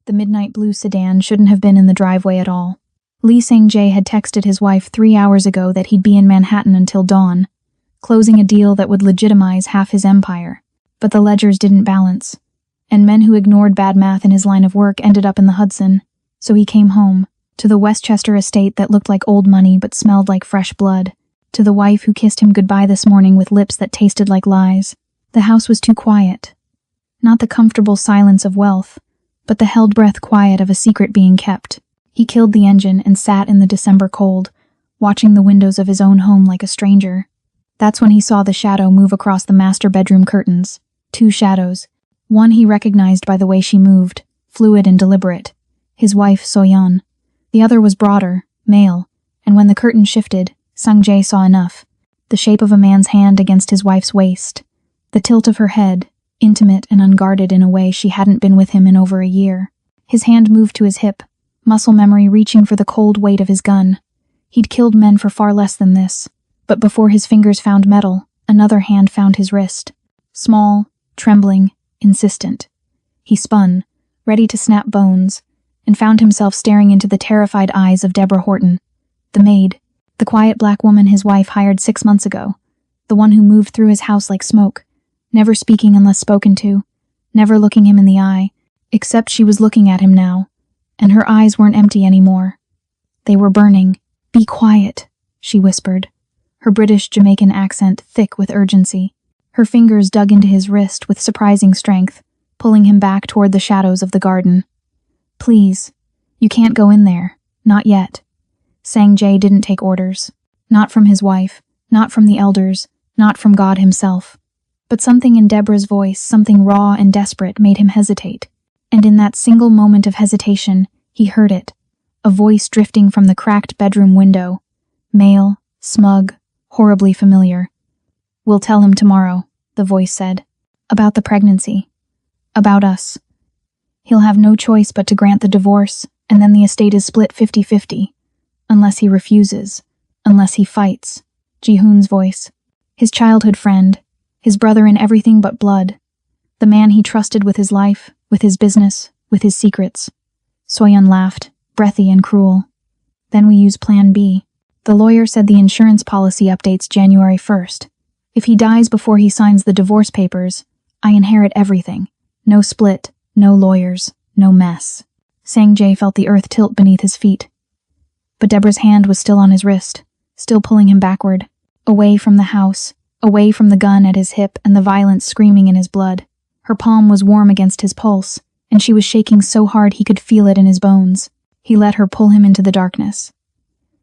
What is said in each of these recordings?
The midnight blue sedan shouldn't have been in the driveway at all. Lee Sang-jae had texted his wife 3 hours ago that he'd be in Manhattan until dawn, closing a deal that would legitimize half his empire. But the ledgers didn't balance, and men who ignored bad math in his line of work ended up in the Hudson. So he came home, to the Westchester estate that looked like old money but smelled like fresh blood, to the wife who kissed him goodbye this morning with lips that tasted like lies. The house was too quiet. Not the comfortable silence of wealth, but the held breath quiet of a secret being kept. He killed the engine and sat in the December cold, watching the windows of his own home like a stranger. That's when he saw the shadow move across the master bedroom curtains. 2 shadows. One he recognized by the way she moved, fluid and deliberate. His wife, So-yeon. The other was broader, male, and when the curtain shifted, Sang-jae saw enough. The shape of a man's hand against his wife's waist. The tilt of her head, intimate and unguarded in a way she hadn't been with him in over a year. His hand moved to his hip, muscle memory reaching for the cold weight of his gun. He'd killed men for far less than this, but before his fingers found metal, another hand found his wrist. Small, trembling, insistent. He spun, ready to snap bones, and found himself staring into the terrified eyes of Deborah Horton, the maid, the quiet black woman his wife hired 6 months ago, the one who moved through his house like smoke, never speaking unless spoken to, never looking him in the eye, except she was looking at him now, and her eyes weren't empty anymore. They were burning. "Be quiet," she whispered, her British Jamaican accent thick with urgency. Her fingers dug into his wrist with surprising strength, pulling him back toward the shadows of the garden. "Please, you can't go in there, not yet." Sang-jae didn't take orders. Not from his wife, not from the elders, not from God himself. But something in Deborah's voice, something raw and desperate, made him hesitate. And in that single moment of hesitation, he heard it. A voice drifting from the cracked bedroom window. Male, smug, horribly familiar. "We'll tell him tomorrow," the voice said. "About the pregnancy. About us. He'll have no choice but to grant the divorce, and then the estate is split 50-50. Unless he refuses. Unless he fights." Ji-hoon's voice. His childhood friend. His brother in everything but blood. The man he trusted with his life, with his business, with his secrets. So-yeon laughed, breathy and cruel. "Then we use Plan B. The lawyer said the insurance policy updates January 1st. If he dies before he signs the divorce papers, I inherit everything. No split, no lawyers, no mess." Sang-jae felt the earth tilt beneath his feet. But Deborah's hand was still on his wrist, still pulling him backward, away from the house, away from the gun at his hip and the violence screaming in his blood. Her palm was warm against his pulse, and she was shaking so hard he could feel it in his bones. He let her pull him into the darkness.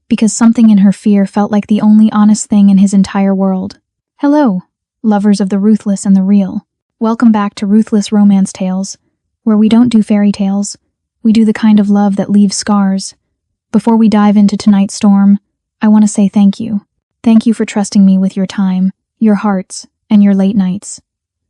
Because something in her fear felt like the only honest thing in his entire world. Hello, lovers of the ruthless and the real. Welcome back to Ruthless Romance Tales, where we don't do fairy tales, we do the kind of love that leaves scars. Before we dive into tonight's storm, I want to say thank you. Thank you for trusting me with your time, your hearts, and your late nights.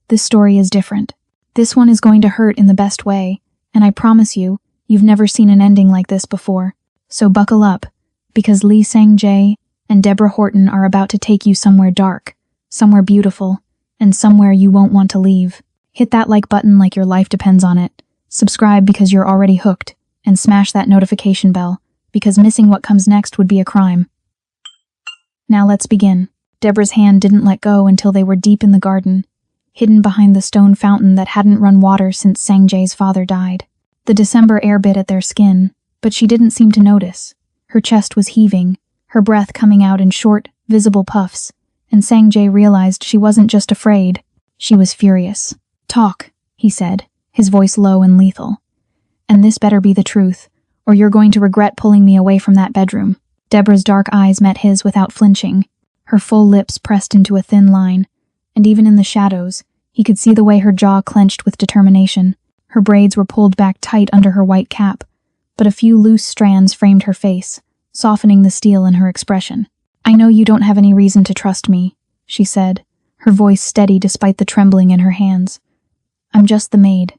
This story is different. This one is going to hurt in the best way, and I promise you, you've never seen an ending like this before. So buckle up, because Lee Sang-jae and Deborah Horton are about to take you somewhere dark, somewhere beautiful, and somewhere you won't want to leave. Hit that like button like your life depends on it. Subscribe because you're already hooked, and smash that notification bell, because missing what comes next would be a crime. Now let's begin. Deborah's hand didn't let go until they were deep in the garden, hidden behind the stone fountain that hadn't run water since Sang-jae's father died. The December air bit at their skin, but she didn't seem to notice. Her chest was heaving, her breath coming out in short, visible puffs, and Sang-jae realized she wasn't just afraid, she was furious. "Talk," he said, his voice low and lethal. "And this better be the truth, or you're going to regret pulling me away from that bedroom." Deborah's dark eyes met his without flinching, her full lips pressed into a thin line, and even in the shadows, he could see the way her jaw clenched with determination. Her braids were pulled back tight under her white cap, but a few loose strands framed her face, softening the steel in her expression. "I know you don't have any reason to trust me," she said, her voice steady despite the trembling in her hands. "I'm just the maid,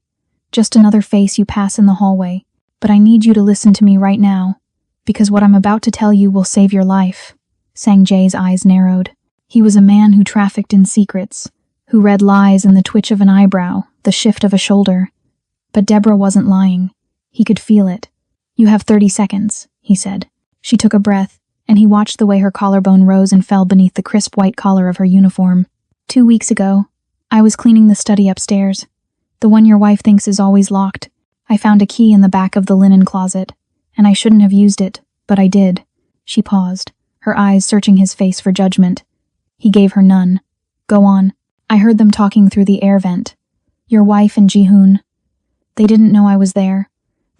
just another face you pass in the hallway, but I need you to listen to me right now, because what I'm about to tell you will save your life." Sang-jae's eyes narrowed. He was a man who trafficked in secrets, who read lies in the twitch of an eyebrow, the shift of a shoulder. But Deborah wasn't lying. He could feel it. "You have 30 seconds, he said. She took a breath, and he watched the way her collarbone rose and fell beneath the crisp white collar of her uniform. 2 weeks ago, I was cleaning the study upstairs. The one your wife thinks is always locked. I found a key in the back of the linen closet, and I shouldn't have used it, but I did." She paused, her eyes searching his face for judgment. He gave her none. "Go on. I heard them talking through the air vent. Your wife and Ji-hoon. They didn't know I was there.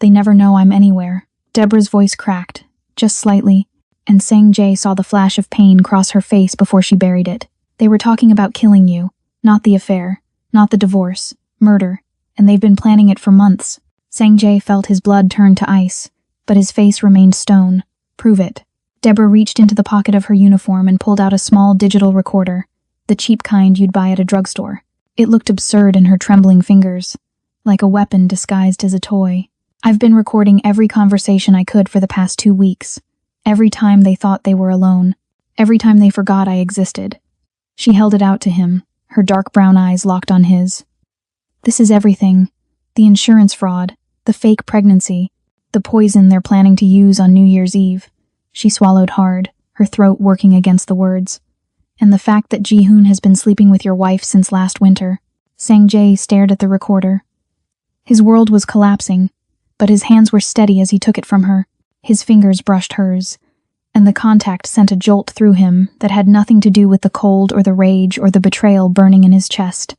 They never know I'm anywhere." Deborah's voice cracked, just slightly, and Sang-jae saw the flash of pain cross her face before she buried it. "They were talking about killing you, not the affair, not the divorce, murder, and they've been planning it for months." Sang-jae felt his blood turn to ice, but his face remained stone. "Prove it." Deborah reached into the pocket of her uniform and pulled out a small digital recorder, the cheap kind you'd buy at a drugstore. It looked absurd in her trembling fingers, like a weapon disguised as a toy. "I've been recording every conversation I could for the past 2 weeks. Every time they thought they were alone. Every time they forgot I existed." She held it out to him, her dark brown eyes locked on his. "This is everything. The insurance fraud, the fake pregnancy, the poison they're planning to use on New Year's Eve." She swallowed hard, her throat working against the words. "And the fact that Ji-hoon has been sleeping with your wife since last winter." Sang-jae stared at the recorder. His world was collapsing, but his hands were steady as he took it from her. His fingers brushed hers, and the contact sent a jolt through him that had nothing to do with the cold or the rage or the betrayal burning in his chest.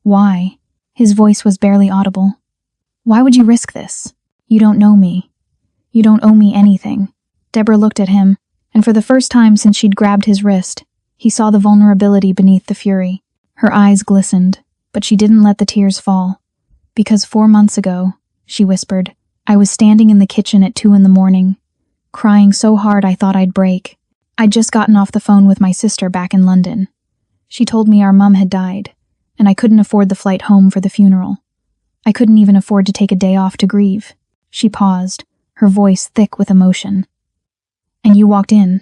"Why?" His voice was barely audible. "Why would you risk this? You don't know me. You don't owe me anything." Deborah looked at him, and for the first time since she'd grabbed his wrist, he saw the vulnerability beneath the fury. Her eyes glistened, but she didn't let the tears fall. "Because 4 months ago," she whispered, "I was standing in the kitchen at 2 a.m, crying so hard I thought I'd break. I'd just gotten off the phone with my sister back in London. She told me our mum had died, and I couldn't afford the flight home for the funeral. I couldn't even afford to take a day off to grieve." She paused, her voice thick with emotion. "And you walked in.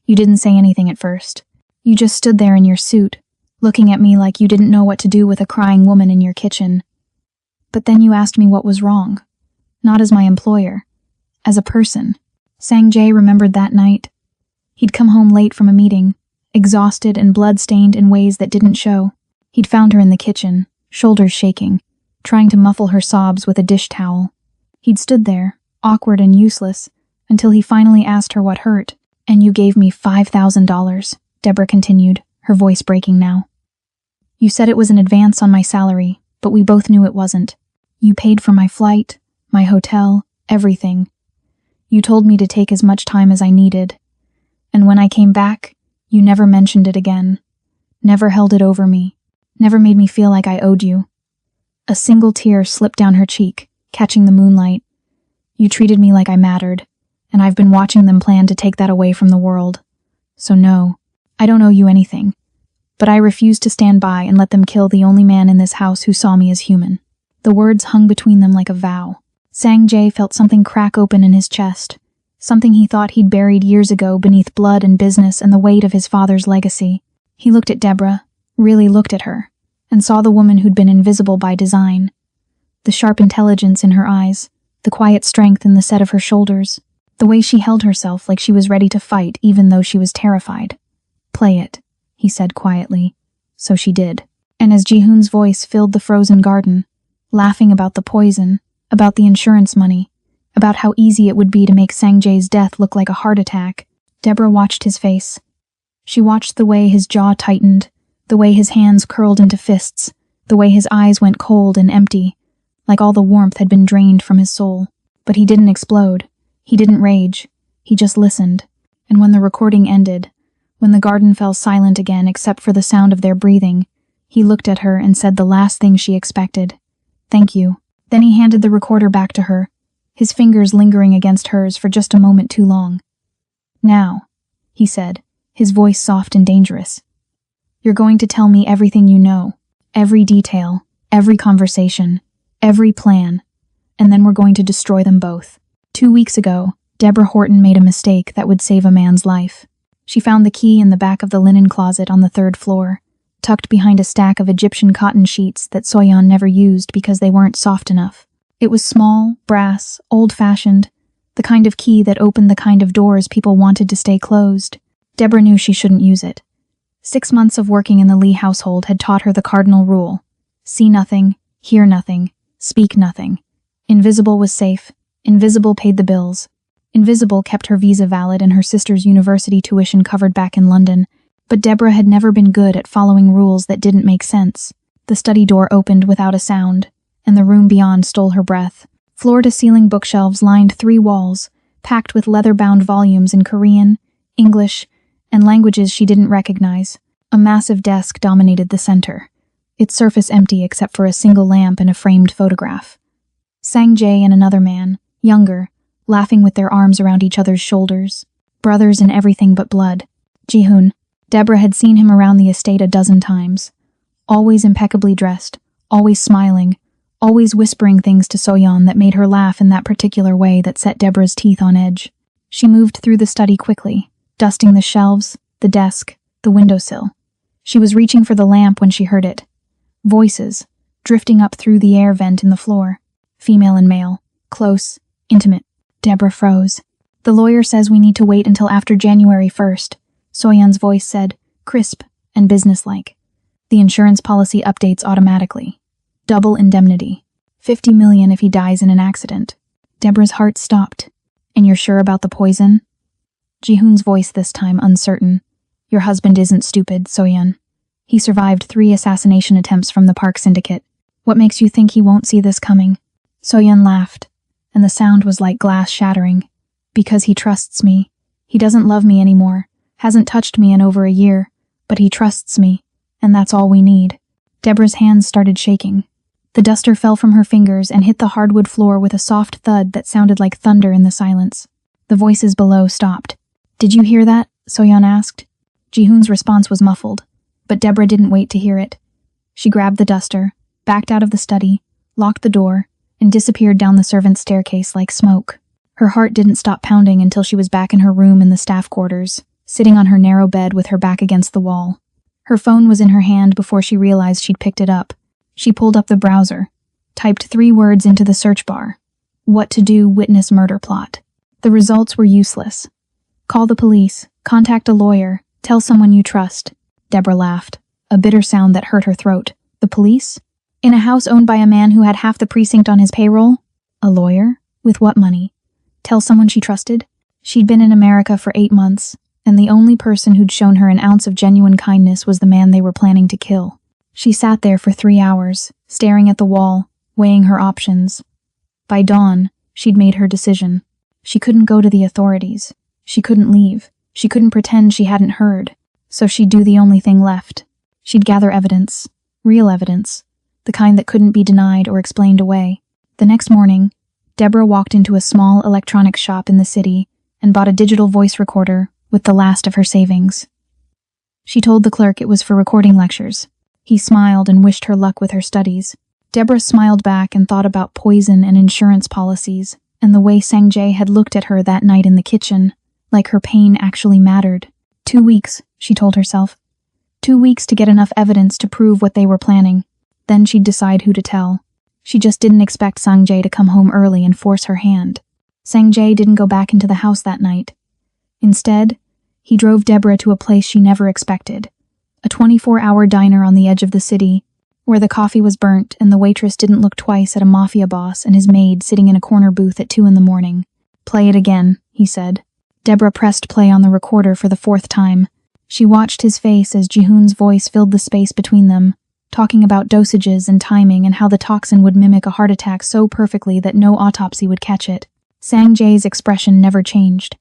You didn't say anything at first. You just stood there in your suit, looking at me like you didn't know what to do with a crying woman in your kitchen. But then you asked me what was wrong. Not as my employer, as a person." Sang-jae remembered that night. He'd come home late from a meeting, exhausted and blood-stained in ways that didn't show. He'd found her in the kitchen, shoulders shaking, trying to muffle her sobs with a dish towel. He'd stood there, awkward and useless, until he finally asked her what hurt. "And you gave me $5,000, Deborah continued, her voice breaking now. "You said it was an advance on my salary, but we both knew it wasn't. You paid for my flight, my hotel, everything. You told me to take as much time as I needed. And when I came back, you never mentioned it again. Never held it over me. Never made me feel like I owed you." A single tear slipped down her cheek, catching the moonlight. "You treated me like I mattered, and I've been watching them plan to take that away from the world. So no, I don't owe you anything. But I refuse to stand by and let them kill the only man in this house who saw me as human." The words hung between them like a vow. Sang-jae felt something crack open in his chest, something he thought he'd buried years ago beneath blood and business and the weight of his father's legacy. He looked at Deborah, really looked at her, and saw the woman who'd been invisible by design. The sharp intelligence in her eyes, the quiet strength in the set of her shoulders, the way she held herself like she was ready to fight even though she was terrified. "Play it," he said quietly. So she did. And as Ji-hoon's voice filled the frozen garden, laughing about the poison, about the insurance money, about how easy it would be to make Sang-jae's death look like a heart attack, Deborah watched his face. She watched the way his jaw tightened, the way his hands curled into fists, the way his eyes went cold and empty, like all the warmth had been drained from his soul. But he didn't explode. He didn't rage. He just listened. And when the recording ended, when the garden fell silent again except for the sound of their breathing, he looked at her and said the last thing she expected. "Thank you." Then he handed the recorder back to her, his fingers lingering against hers for just a moment too long. "Now," he said, his voice soft and dangerous, "you're going to tell me everything you know, every detail, every conversation, every plan, and then we're going to destroy them both." 2 weeks ago, Deborah Horton made a mistake that would save a man's life. She found the key in the back of the linen closet on the 3rd floor, tucked behind a stack of Egyptian cotton sheets that Soyeon never used because they weren't soft enough. It was small, brass, old-fashioned, the kind of key that opened the kind of doors people wanted to stay closed. Deborah knew she shouldn't use it. 6 months of working in the Lee household had taught her the cardinal rule: see nothing, hear nothing, speak nothing. Invisible was safe. Invisible paid the bills. Invisible kept her visa valid and her sister's university tuition covered back in London. But Deborah had never been good at following rules that didn't make sense. The study door opened without a sound, and the room beyond stole her breath. Floor-to-ceiling bookshelves lined 3 walls, packed with leather-bound volumes in Korean, English, and languages she didn't recognize. A massive desk dominated the center, its surface empty except for a single lamp and a framed photograph. Sang-jae and another man, younger, laughing with their arms around each other's shoulders. Brothers in everything but blood. Ji-hoon. Deborah had seen him around the estate a dozen times. Always impeccably dressed, always smiling, always whispering things to Soyeon that made her laugh in that particular way that set Deborah's teeth on edge. She moved through the study quickly, dusting the shelves, the desk, the windowsill. She was reaching for the lamp when she heard it. Voices, drifting up through the air vent in the floor. Female and male, close, intimate. Deborah froze. The lawyer says we need to wait until after January 1st, Soyeon's voice said, crisp and businesslike. The insurance policy updates automatically. Double indemnity. 50 million if he dies in an accident. Deborah's heart stopped. And you're sure about the poison? Ji-hoon's voice this time uncertain. Your husband isn't stupid, Soyeon. He survived 3 assassination attempts from the Park Syndicate. What makes you think he won't see this coming? Soyeon laughed, and the sound was like glass shattering. Because he trusts me. He doesn't love me anymore. Hasn't touched me in over a year, but he trusts me, and that's all we need. Deborah's hands started shaking. The duster fell from her fingers and hit the hardwood floor with a soft thud that sounded like thunder in the silence. The voices below stopped. Did you hear that? Soyeon asked. Ji-hoon's response was muffled, but Deborah didn't wait to hear it. She grabbed the duster, backed out of the study, locked the door, and disappeared down the servants' staircase like smoke. Her heart didn't stop pounding until she was back in her room in the staff quarters, sitting on her narrow bed with her back against the wall. Her phone was in her hand before she realized she'd picked it up. She pulled up the browser, typed 3 words into the search bar. What to do, witness murder plot. The results were useless. Call the police, contact a lawyer, tell someone you trust. Deborah laughed, a bitter sound that hurt her throat. The police? In a house owned by a man who had half the precinct on his payroll? A lawyer? With what money? Tell someone she trusted? She'd been in America for 8 months, and the only person who'd shown her an ounce of genuine kindness was the man they were planning to kill. She sat there for 3 hours, staring at the wall, weighing her options. By dawn, she'd made her decision. She couldn't go to the authorities. She couldn't leave. She couldn't pretend she hadn't heard. So she'd do the only thing left. She'd gather evidence. Real evidence. The kind that couldn't be denied or explained away. The next morning, Deborah walked into a small electronics shop in the city and bought a digital voice recorder with the last of her savings. She told the clerk it was for recording lectures. He smiled and wished her luck with her studies. Deborah smiled back and thought about poison and insurance policies, and the way Sang-jae had looked at her that night in the kitchen, like her pain actually mattered. 2 weeks, she told herself. 2 weeks to get enough evidence to prove what they were planning. Then she'd decide who to tell. She just didn't expect Sang-jae to come home early and force her hand. Sang-jae didn't go back into the house that night. Instead, he drove Deborah to a place she never expected. A 24-hour diner on the edge of the city, where the coffee was burnt and the waitress didn't look twice at a Mafia boss and his maid sitting in a corner booth at 2 a.m. Play it again, he said. Deborah pressed play on the recorder for the 4th time. She watched his face as Ji-hoon's voice filled the space between them, talking about dosages and timing and how the toxin would mimic a heart attack so perfectly that no autopsy would catch it. Sang-jae's expression never changed.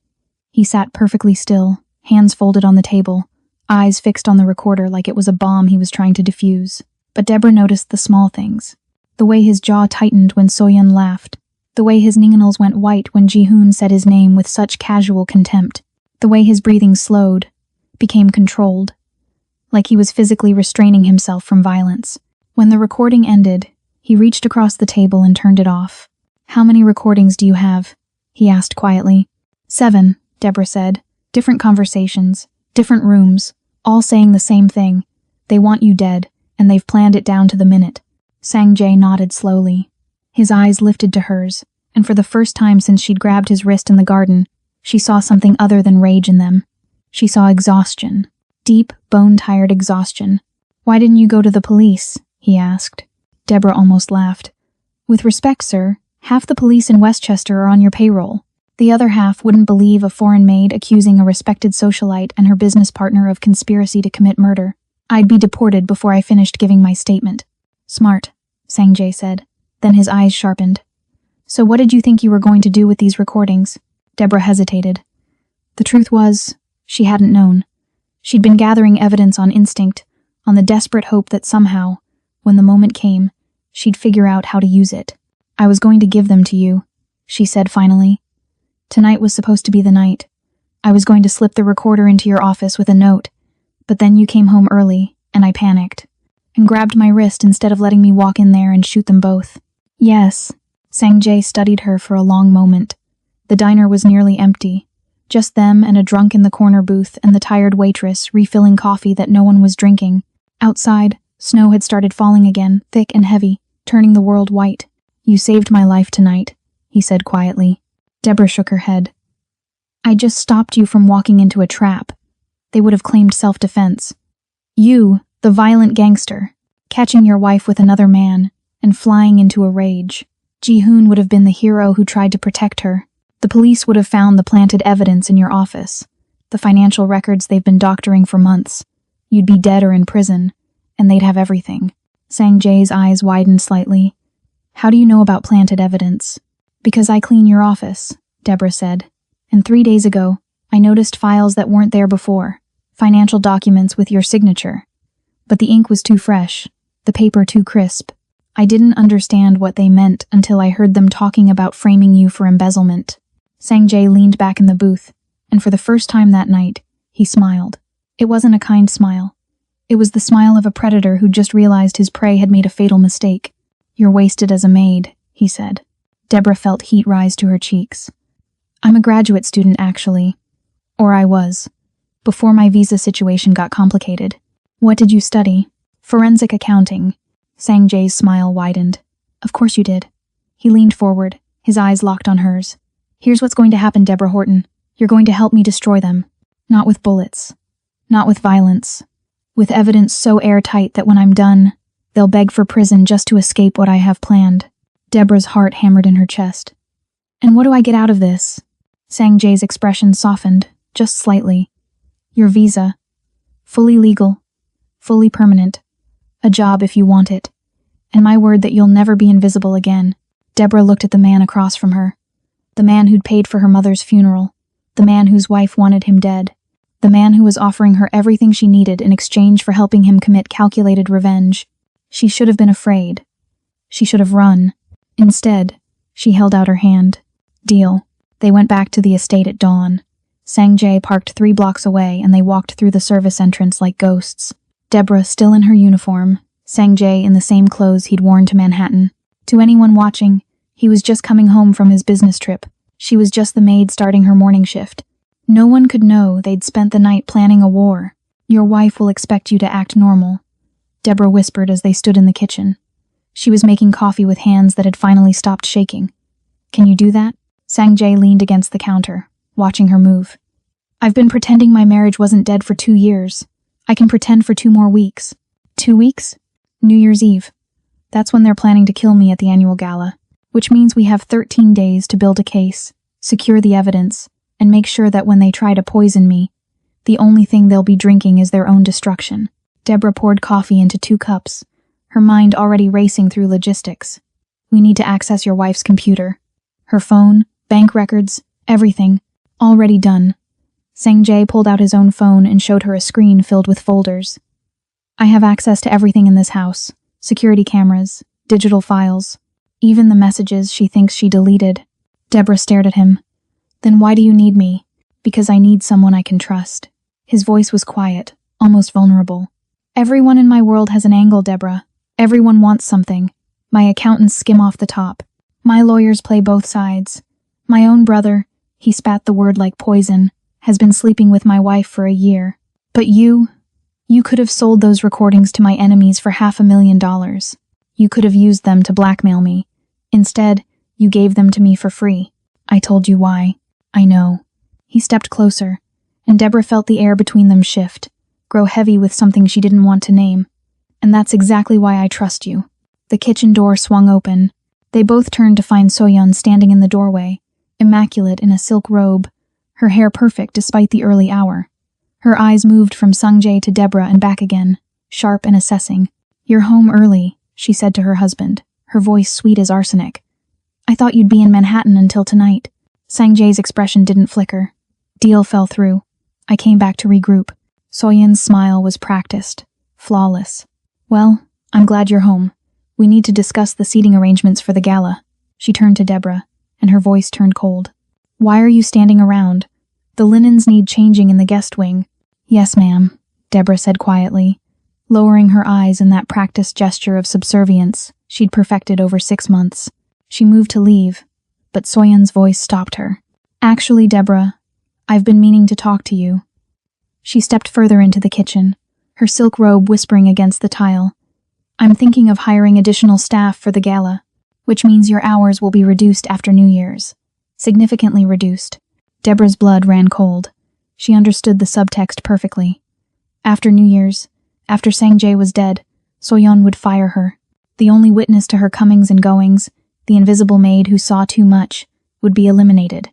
He sat perfectly still, hands folded on the table, eyes fixed on the recorder like it was a bomb he was trying to defuse. But Deborah noticed the small things. The way his jaw tightened when Soyeon laughed. The way his ninganals went white when Ji-hoon said his name with such casual contempt. The way his breathing slowed, became controlled. Like he was physically restraining himself from violence. When the recording ended, he reached across the table and turned it off. How many recordings do you have? He asked quietly. 7, Deborah said. Different conversations, different rooms, all saying the same thing. They want you dead, and they've planned it down to the minute. Sang-jae nodded slowly. His eyes lifted to hers, and for the first time since she'd grabbed his wrist in the garden, she saw something other than rage in them. She saw exhaustion. Deep, bone-tired exhaustion. "Why didn't you go to the police?" he asked. Deborah almost laughed. "With respect, sir, half the police in Westchester are on your payroll. The other half wouldn't believe a foreign maid accusing a respected socialite and her business partner of conspiracy to commit murder. I'd be deported before I finished giving my statement." "Smart," Sanjay said. Then his eyes sharpened. "So what did you think you were going to do with these recordings?" Deborah hesitated. The truth was, she hadn't known. She'd been gathering evidence on instinct, on the desperate hope that somehow, when the moment came, she'd figure out how to use it. "I was going to give them to you," she said finally. "Tonight was supposed to be the night. I was going to slip the recorder into your office with a note, but then you came home early, and I panicked, and grabbed my wrist instead of letting me walk in there and shoot them both." "Yes." Sanjay studied her for a long moment. The diner was nearly empty. Just them and a drunk in the corner booth and the tired waitress refilling coffee that no one was drinking. Outside, snow had started falling again, thick and heavy, turning the world white. "You saved my life tonight," he said quietly. Deborah shook her head. "I just stopped you from walking into a trap. They would have claimed self-defense. You, the violent gangster, catching your wife with another man and flying into a rage. Ji-hoon would have been the hero who tried to protect her. The police would have found the planted evidence in your office, the financial records they've been doctoring for months. You'd be dead or in prison, and they'd have everything." Sanjay's eyes widened slightly. "How do you know about planted evidence?" "Because I clean your office," Deborah said. "And 3 days ago, I noticed files that weren't there before, financial documents with your signature. But the ink was too fresh, the paper too crisp. I didn't understand what they meant until I heard them talking about framing you for embezzlement." Sanjay leaned back in the booth, and for the first time that night, he smiled. It wasn't a kind smile. It was the smile of a predator who just realized his prey had made a fatal mistake. "You're wasted as a maid," he said. Deborah felt heat rise to her cheeks. "I'm a graduate student, actually. Or I was. Before my visa situation got complicated." "What did you study?" "Forensic accounting." Sanjay's smile widened. "Of course you did." He leaned forward, his eyes locked on hers. "Here's what's going to happen, Deborah Horton. You're going to help me destroy them. Not with bullets. Not with violence. With evidence so airtight that when I'm done, they'll beg for prison just to escape what I have planned." Deborah's heart hammered in her chest. "And what do I get out of this?" Sanjay's expression softened, just slightly. "Your visa. Fully legal. Fully permanent. A job if you want it. And my word that you'll never be invisible again." Deborah looked at the man across from her. The man who'd paid for her mother's funeral. The man whose wife wanted him dead. The man who was offering her everything she needed in exchange for helping him commit calculated revenge. She should have been afraid. She should have run. Instead, she held out her hand. "Deal." They went back to the estate at dawn. Sanjay parked 3 blocks away and they walked through the service entrance like ghosts. Deborah still in her uniform, Sanjay in the same clothes he'd worn to Manhattan. To anyone watching, he was just coming home from his business trip. She was just the maid starting her morning shift. No one could know they'd spent the night planning a war. "Your wife will expect you to act normal," Deborah whispered as they stood in the kitchen. She was making coffee with hands that had finally stopped shaking. "Can you do that?" Sanjay leaned against the counter, watching her move. "I've been pretending my marriage wasn't dead for 2 years. I can pretend for 2 more weeks." 2 weeks? New Year's Eve. That's when they're planning to kill me at the annual gala, which means we have 13 days to build a case, secure the evidence, and make sure that when they try to poison me, the only thing they'll be drinking is their own destruction. Deborah poured coffee into 2 cups, her mind already racing through logistics. "We need to access your wife's computer. Her phone, bank records, everything, already done." Sanjay pulled out his own phone and showed her a screen filled with folders. "I have access to everything in this house. Security cameras, digital files, even the messages she thinks she deleted." Deborah stared at him. "Then why do you need me?" "Because I need someone I can trust." His voice was quiet, almost vulnerable. "Everyone in my world has an angle, Deborah. Everyone wants something. My accountants skim off the top. My lawyers play both sides. My own brother," he spat the word like poison, "has been sleeping with my wife for a year. But you could have sold those recordings to my enemies for $500,000. You could have used them to blackmail me. Instead, you gave them to me for free. I told you why. I know. He stepped closer, and Deborah felt the air between them shift, grow heavy with something she didn't want to name. And that's exactly why I trust you. The kitchen door swung open. They both turned to find Soyeon standing in the doorway, immaculate in a silk robe, her hair perfect despite the early hour. Her eyes moved from Sungjae to Deborah and back again, sharp and assessing. "You're home early," she said to her husband, her voice sweet as arsenic. "I thought you'd be in Manhattan until tonight." Sangjae's expression didn't flicker. Deal fell through. I came back to regroup. Soyeon's smile was practiced, flawless. "Well, I'm glad you're home. We need to discuss the seating arrangements for the gala." She turned to Deborah, and her voice turned cold. "Why are you standing around? The linens need changing in the guest wing." "Yes, ma'am," Deborah said quietly, lowering her eyes in that practiced gesture of subservience she'd perfected over 6 months. She moved to leave, but Soyeon's voice stopped her. "Actually, Deborah, I've been meaning to talk to you." She stepped further into the kitchen, her silk robe whispering against the tile. "I'm thinking of hiring additional staff for the gala, which means your hours will be reduced after New Year's. Significantly reduced." Deborah's blood ran cold. She understood the subtext perfectly. After New Year's, after Sangjae was dead, Soyeon would fire her. The only witness to her comings and goings, the invisible maid who saw too much, would be eliminated.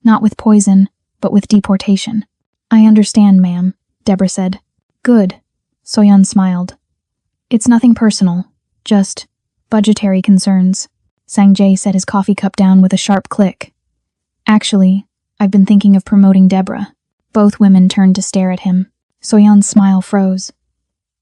Not with poison, but with deportation. "I understand, ma'am," Deborah said. "Good," Soyeon smiled. "It's nothing personal, just budgetary concerns." Sangjae set his coffee cup down with a sharp click. "Actually, I've been thinking of promoting Deborah." Both women turned to stare at him. Soyeon's smile froze.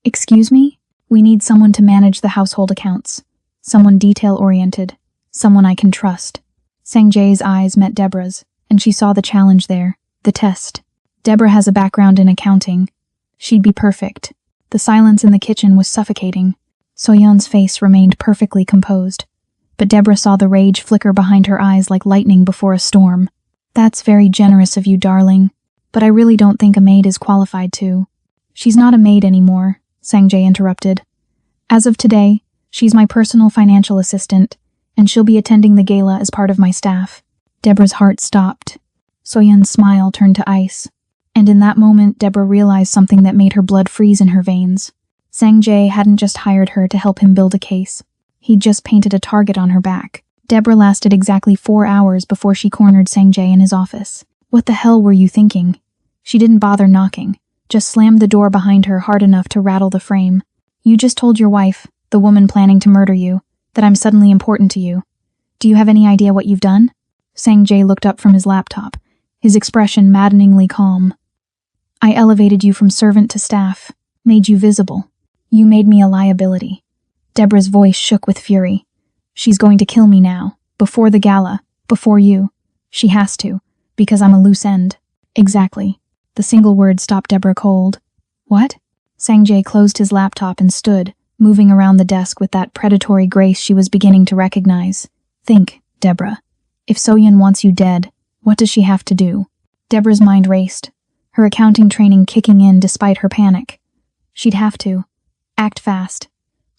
"Excuse me? We need someone to manage the household accounts. Someone detail-oriented. Someone I can trust." Sangjae's eyes met Deborah's, and she saw the challenge there, the test. Deborah has a background in accounting. She'd be perfect. The silence in the kitchen was suffocating. Soyeon's face remained perfectly composed, but Deborah saw the rage flicker behind her eyes like lightning before a storm. "That's very generous of you, darling, but I really don't think a maid is qualified to." "She's not a maid anymore," Sangjae interrupted. "As of today, she's my personal financial assistant, and she'll be attending the gala as part of my staff." Deborah's heart stopped. Soyeon's smile turned to ice, and in that moment Deborah realized something that made her blood freeze in her veins. Sangjae hadn't just hired her to help him build a case. He'd just painted a target on her back. Deborah lasted exactly 4 hours before she cornered Sangjae in his office. "What the hell were you thinking?" She didn't bother knocking, just slammed the door behind her hard enough to rattle the frame. "You just told your wife, the woman planning to murder you, that I'm suddenly important to you. Do you have any idea what you've done?" Sangjae looked up from his laptop, his expression maddeningly calm. "I elevated you from servant to staff, made you visible. You made me a liability." Deborah's voice shook with fury. "She's going to kill me now, before the gala, before you. She has to, because I'm a loose end." "Exactly." The single word stopped Deborah cold. "What?" Sangjae closed his laptop and stood, moving around the desk with that predatory grace she was beginning to recognize. "Think, Deborah. If Soyeon wants you dead, what does she have to do?" Deborah's mind raced, her accounting training kicking in despite her panic. She'd have to act fast,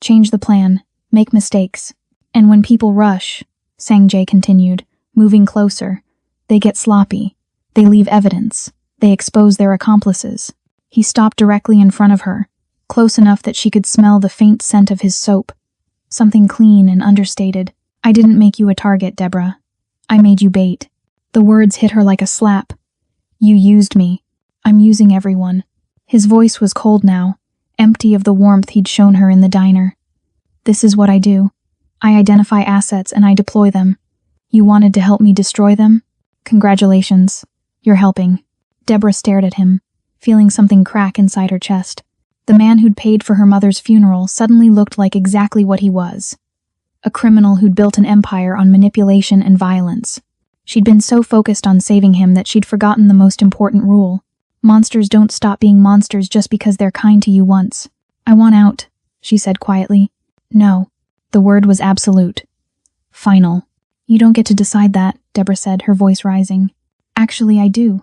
change the plan, make mistakes. "And when people rush," Sangjae continued, moving closer, "they get sloppy. They leave evidence. They expose their accomplices." He stopped directly in front of her, close enough that she could smell the faint scent of his soap. Something clean and understated. "I didn't make you a target, Deborah. I made you bait." The words hit her like a slap. "You used me. I'm using everyone." His voice was cold now, empty of the warmth he'd shown her in the diner. "This is what I do. I identify assets and I deploy them. You wanted to help me destroy them? Congratulations. You're helping." Deborah stared at him, feeling something crack inside her chest. The man who'd paid for her mother's funeral suddenly looked like exactly what he was. A criminal who'd built an empire on manipulation and violence. She'd been so focused on saving him that she'd forgotten the most important rule. Monsters don't stop being monsters just because they're kind to you once. "I want out," she said quietly. "No." The word was absolute. Final. "You don't get to decide that," Deborah said, her voice rising. "Actually, I do."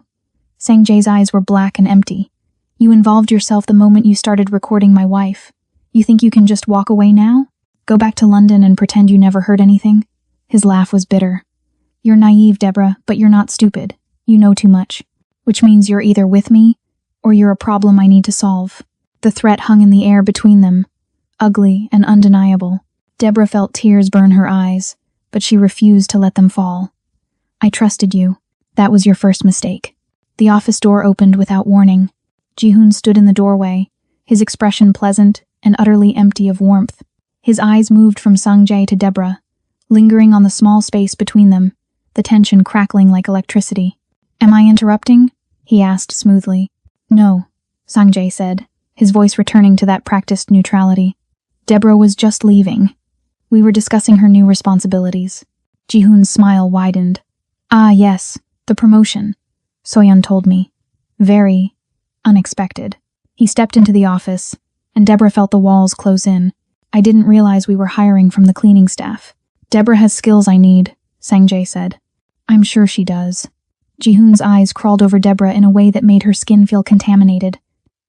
Sangjae's eyes were black and empty. "You involved yourself the moment you started recording my wife. You think you can just walk away now? Go back to London and pretend you never heard anything?" His laugh was bitter. You're naive, Deborah, but you're not stupid. You know too much. Which means you're either with me, or you're a problem I need to solve. The threat hung in the air between them, ugly and undeniable. Deborah felt tears burn her eyes, but she refused to let them fall. I trusted you. That was your first mistake. The office door opened without warning. Ji-hoon stood in the doorway, his expression pleasant and utterly empty of warmth. His eyes moved from Sang-jae to Deborah, lingering on the small space between them, the tension crackling like electricity. Am I interrupting? He asked smoothly. No, Sang-jae said, his voice returning to that practiced neutrality. Deborah was just leaving. We were discussing her new responsibilities. Ji-hoon's smile widened. Ah, yes, the promotion. Soyeon told me. Very unexpected. He stepped into the office, and Deborah felt the walls close in. I didn't realize we were hiring from the cleaning staff. Deborah has skills I need, Sang-jae said. I'm sure she does. Ji-hoon's eyes crawled over Deborah in a way that made her skin feel contaminated.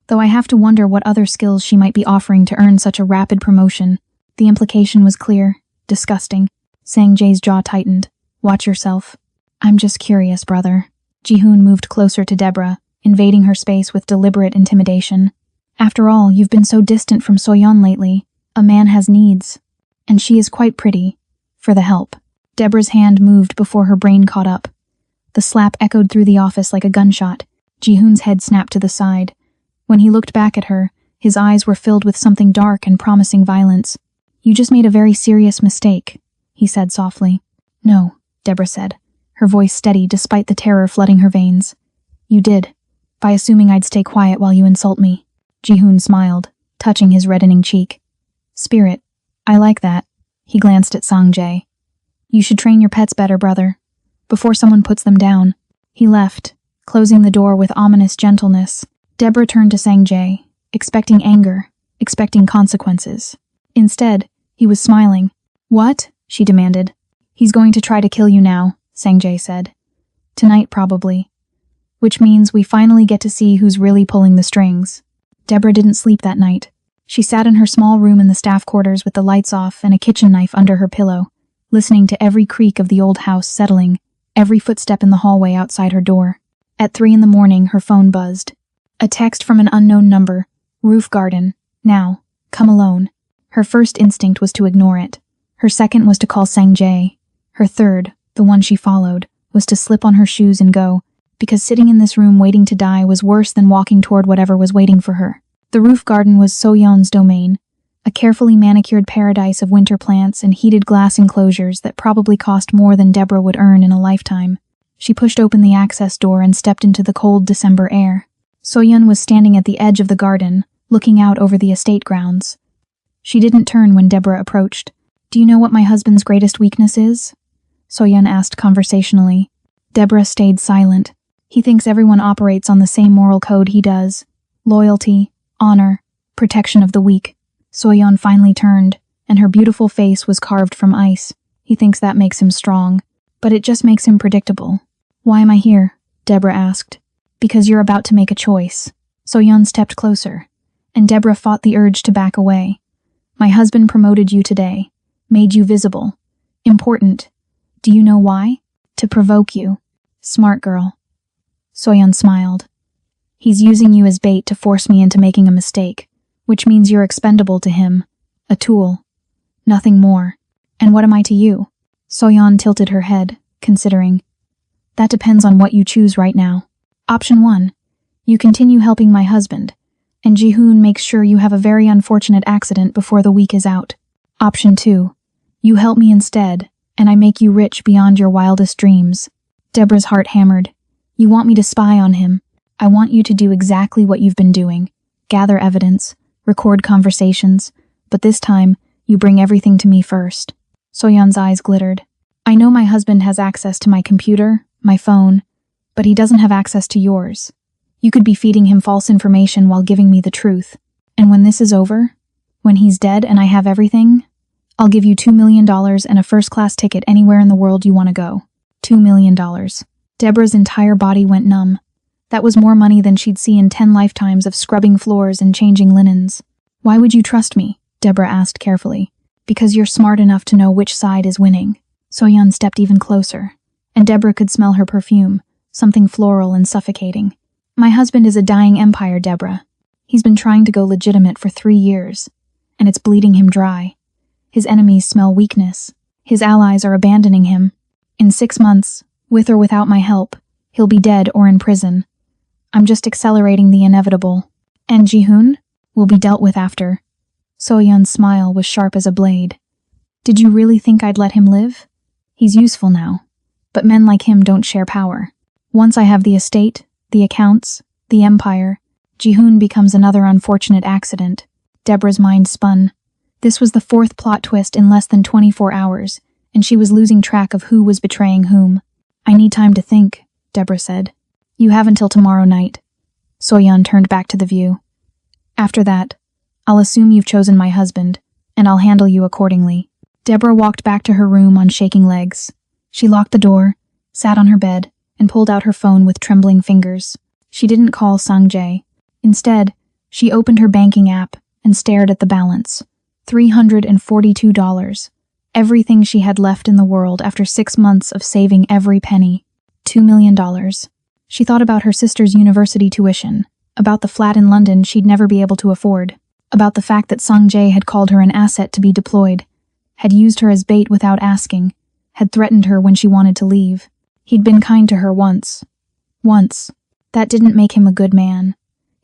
Though I have to wonder what other skills she might be offering to earn such a rapid promotion. The implication was clear, disgusting. Sang-jae's jaw tightened. Watch yourself. I'm just curious, brother. Ji-hoon moved closer to Deborah, invading her space with deliberate intimidation. After all, you've been so distant from Soyeon lately. A man has needs. And she is quite pretty. For the help. Deborah's hand moved before her brain caught up. The slap echoed through the office like a gunshot. Ji-hoon's head snapped to the side. When he looked back at her, his eyes were filled with something dark and promising violence. You just made a very serious mistake, he said softly. No, Deborah said, her voice steady despite the terror flooding her veins. You did, by assuming I'd stay quiet while you insult me. Ji-hoon smiled, touching his reddening cheek. Spirit, I like that. He glanced at Sang-jae. You should train your pets better, brother. Before someone puts them down. He left, closing the door with ominous gentleness. Deborah turned to Sang-jae, expecting anger, expecting consequences. Instead, he was smiling. What? She demanded. He's going to try to kill you now, Sang-jae said. Tonight, probably. Which means we finally get to see who's really pulling the strings. Deborah didn't sleep that night. She sat in her small room in the staff quarters with the lights off and a kitchen knife under her pillow, listening to every creak of the old house settling, every footstep in the hallway outside her door. At 3 a.m, her phone buzzed. A text from an unknown number. Roof garden. Now. Come alone. Her first instinct was to ignore it. Her second was to call Sang-jae. Her third, the one she followed, was to slip on her shoes and go, because sitting in this room waiting to die was worse than walking toward whatever was waiting for her. The roof garden was Soyeon's domain, a carefully manicured paradise of winter plants and heated glass enclosures that probably cost more than Deborah would earn in a lifetime. She pushed open the access door and stepped into the cold December air. Soyeon was standing at the edge of the garden, looking out over the estate grounds. She didn't turn when Deborah approached. Do you know what my husband's greatest weakness is? Soyeon asked conversationally. Deborah stayed silent. He thinks everyone operates on the same moral code he does. Loyalty, honor, protection of the weak. Soyeon finally turned, and her beautiful face was carved from ice. He thinks that makes him strong, but it just makes him predictable. Why am I here? Deborah asked. Because you're about to make a choice. Soyeon stepped closer, and Deborah fought the urge to back away. My husband promoted you today, made you visible, important. Do you know why? To provoke you. Smart girl. Soyeon smiled. He's using you as bait to force me into making a mistake, which means you're expendable to him, a tool, nothing more. And what am I to you? Soyeon tilted her head, considering. That depends on what you choose right now. Option 1. You continue helping my husband, and Ji-hoon makes sure you have a very unfortunate accident before the week is out. Option 2. You help me instead, and I make you rich beyond your wildest dreams. Deborah's heart hammered. You want me to spy on him. I want you to do exactly what you've been doing. Gather evidence, record conversations, but this time, you bring everything to me first. Soyeon's eyes glittered. I know my husband has access to my computer, my phone, but he doesn't have access to yours. You could be feeding him false information while giving me the truth. And when this is over, when he's dead and I have everything, I'll give you $2 million and a first-class ticket anywhere in the world you want to go. $2 million. Deborah's entire body went numb. That was more money than she'd see in 10 lifetimes of scrubbing floors and changing linens. Why would you trust me? Deborah asked carefully. Because you're smart enough to know which side is winning. Soyeon stepped even closer, and Deborah could smell her perfume, something floral and suffocating. My husband is a dying empire, Deborah. He's been trying to go legitimate for 3 years, and it's bleeding him dry. His enemies smell weakness. His allies are abandoning him. In 6 months, with or without my help, he'll be dead or in prison. I'm just accelerating the inevitable. And Ji-hoon will be dealt with after. Soyeon's smile was sharp as a blade. Did you really think I'd let him live? He's useful now, but men like him don't share power. Once I have the estate, the accounts, the empire, Ji-hoon becomes another unfortunate accident. Deborah's mind spun. This was the 4th plot twist in less than 24 hours, and she was losing track of who was betraying whom. I need time to think, Deborah said. You have until tomorrow night. Soyeon turned back to the view. After that, I'll assume you've chosen my husband, and I'll handle you accordingly. Deborah walked back to her room on shaking legs. She locked the door, sat on her bed, and pulled out her phone with trembling fingers. She didn't call Sang-jae. Instead, she opened her banking app and stared at the balance. $342. Everything she had left in the world after 6 months of saving every penny. $2 million. She thought about her sister's university tuition, about the flat in London she'd never be able to afford, about the fact that Sang-jae had called her an asset to be deployed, had used her as bait without asking, had threatened her when she wanted to leave. He'd been kind to her once. Once. That didn't make him a good man.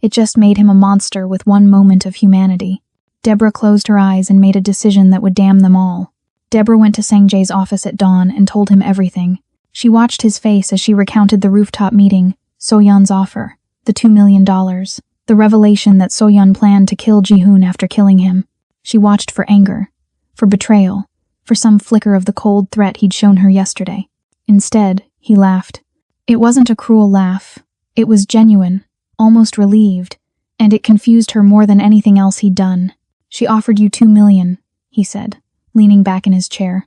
It just made him a monster with one moment of humanity. Deborah closed her eyes and made a decision that would damn them all. Deborah went to Sang-jae's office at dawn and told him everything. She watched his face as she recounted the rooftop meeting, Soyeon's offer, the $2 million, the revelation that Soyeon planned to kill Ji-hoon after killing him. She watched for anger, for betrayal, for some flicker of the cold threat he'd shown her yesterday. Instead, he laughed. It wasn't a cruel laugh. It was genuine, almost relieved, and it confused her more than anything else he'd done. She offered you $2 million, he said, leaning back in his chair.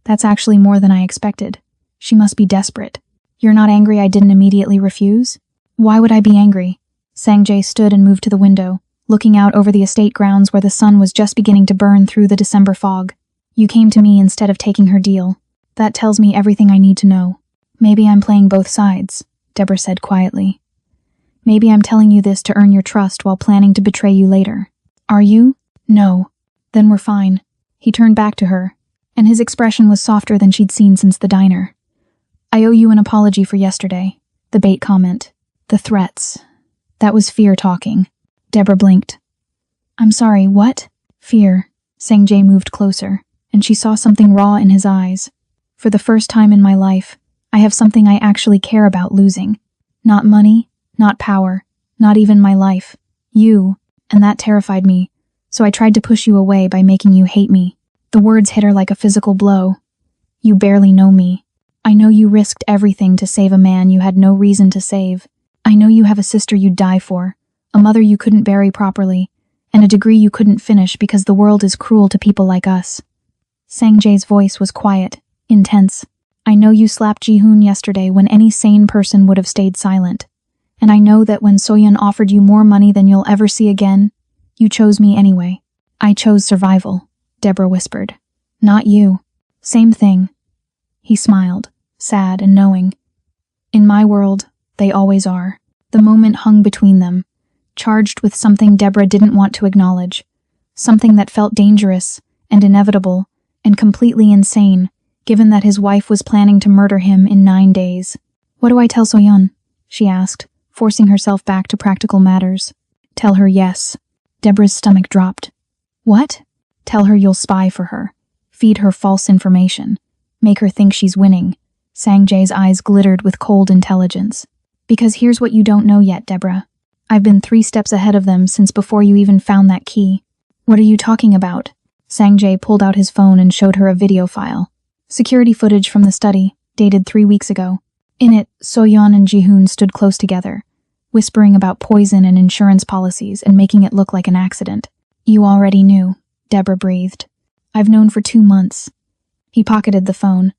That's actually more than I expected. She must be desperate. You're not angry I didn't immediately refuse? Why would I be angry? Sang-jae stood and moved to the window, looking out over the estate grounds where the sun was just beginning to burn through the December fog. You came to me instead of taking her deal. That tells me everything I need to know. Maybe I'm playing both sides, Deborah said quietly. Maybe I'm telling you this to earn your trust while planning to betray you later. Are you? No. Then we're fine. He turned back to her, and his expression was softer than she'd seen since the diner. I owe you an apology for yesterday. The bait comment. The threats. That was fear talking. Deborah blinked. I'm sorry, what? Fear. Sang-jae moved closer, and she saw something raw in his eyes. For the first time in my life, I have something I actually care about losing. Not money, not power, not even my life. You, and that terrified me, so I tried to push you away by making you hate me. The words hit her like a physical blow. You barely know me. I know you risked everything to save a man you had no reason to save. I know you have a sister you'd die for, a mother you couldn't bury properly, and a degree you couldn't finish because the world is cruel to people like us. Sang-jae's voice was quiet, intense. I know you slapped Ji-hoon yesterday when any sane person would have stayed silent. And I know that when Soyeon offered you more money than you'll ever see again, you chose me anyway. I chose survival, Deborah whispered. Not you. Same thing. He smiled, sad and knowing. In my world, they always are. The moment hung between them, charged with something Deborah didn't want to acknowledge, something that felt dangerous and inevitable and completely insane, given that his wife was planning to murder him in 9 days. What do I tell Soyeon? She asked, forcing herself back to practical matters. Tell her yes. Deborah's stomach dropped. What? Tell her you'll spy for her. Feed her false information. Make her think she's winning. Sang-jae's eyes glittered with cold intelligence. Because here's what you don't know yet, Deborah. I've been 3 steps ahead of them since before you even found that key. What are you talking about? Sang-jae pulled out his phone and showed her a video file. Security footage from the study, dated 3 weeks ago. In it, Soyeon and Ji-hoon stood close together, whispering about poison and insurance policies and making it look like an accident. You already knew, Deborah breathed. I've known for 2 months. He pocketed the phone.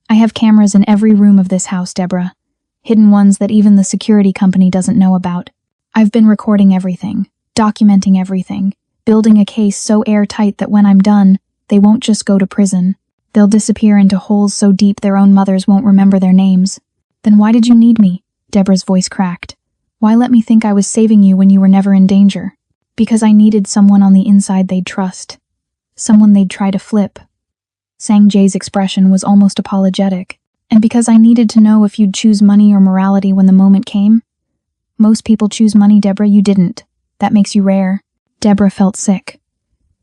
I have cameras in every room of this house, Deborah. Hidden ones that even the security company doesn't know about. I've been recording everything, documenting everything, building a case so airtight that when I'm done, they won't just go to prison. They'll disappear into holes so deep their own mothers won't remember their names. Then why did you need me? Deborah's voice cracked. Why let me think I was saving you when you were never in danger? Because I needed someone on the inside they'd trust. Someone they'd try to flip. Sang-jae's expression was almost apologetic. And because I needed to know if you'd choose money or morality when the moment came? Most people choose money, Deborah, you didn't. That makes you rare. Deborah felt sick.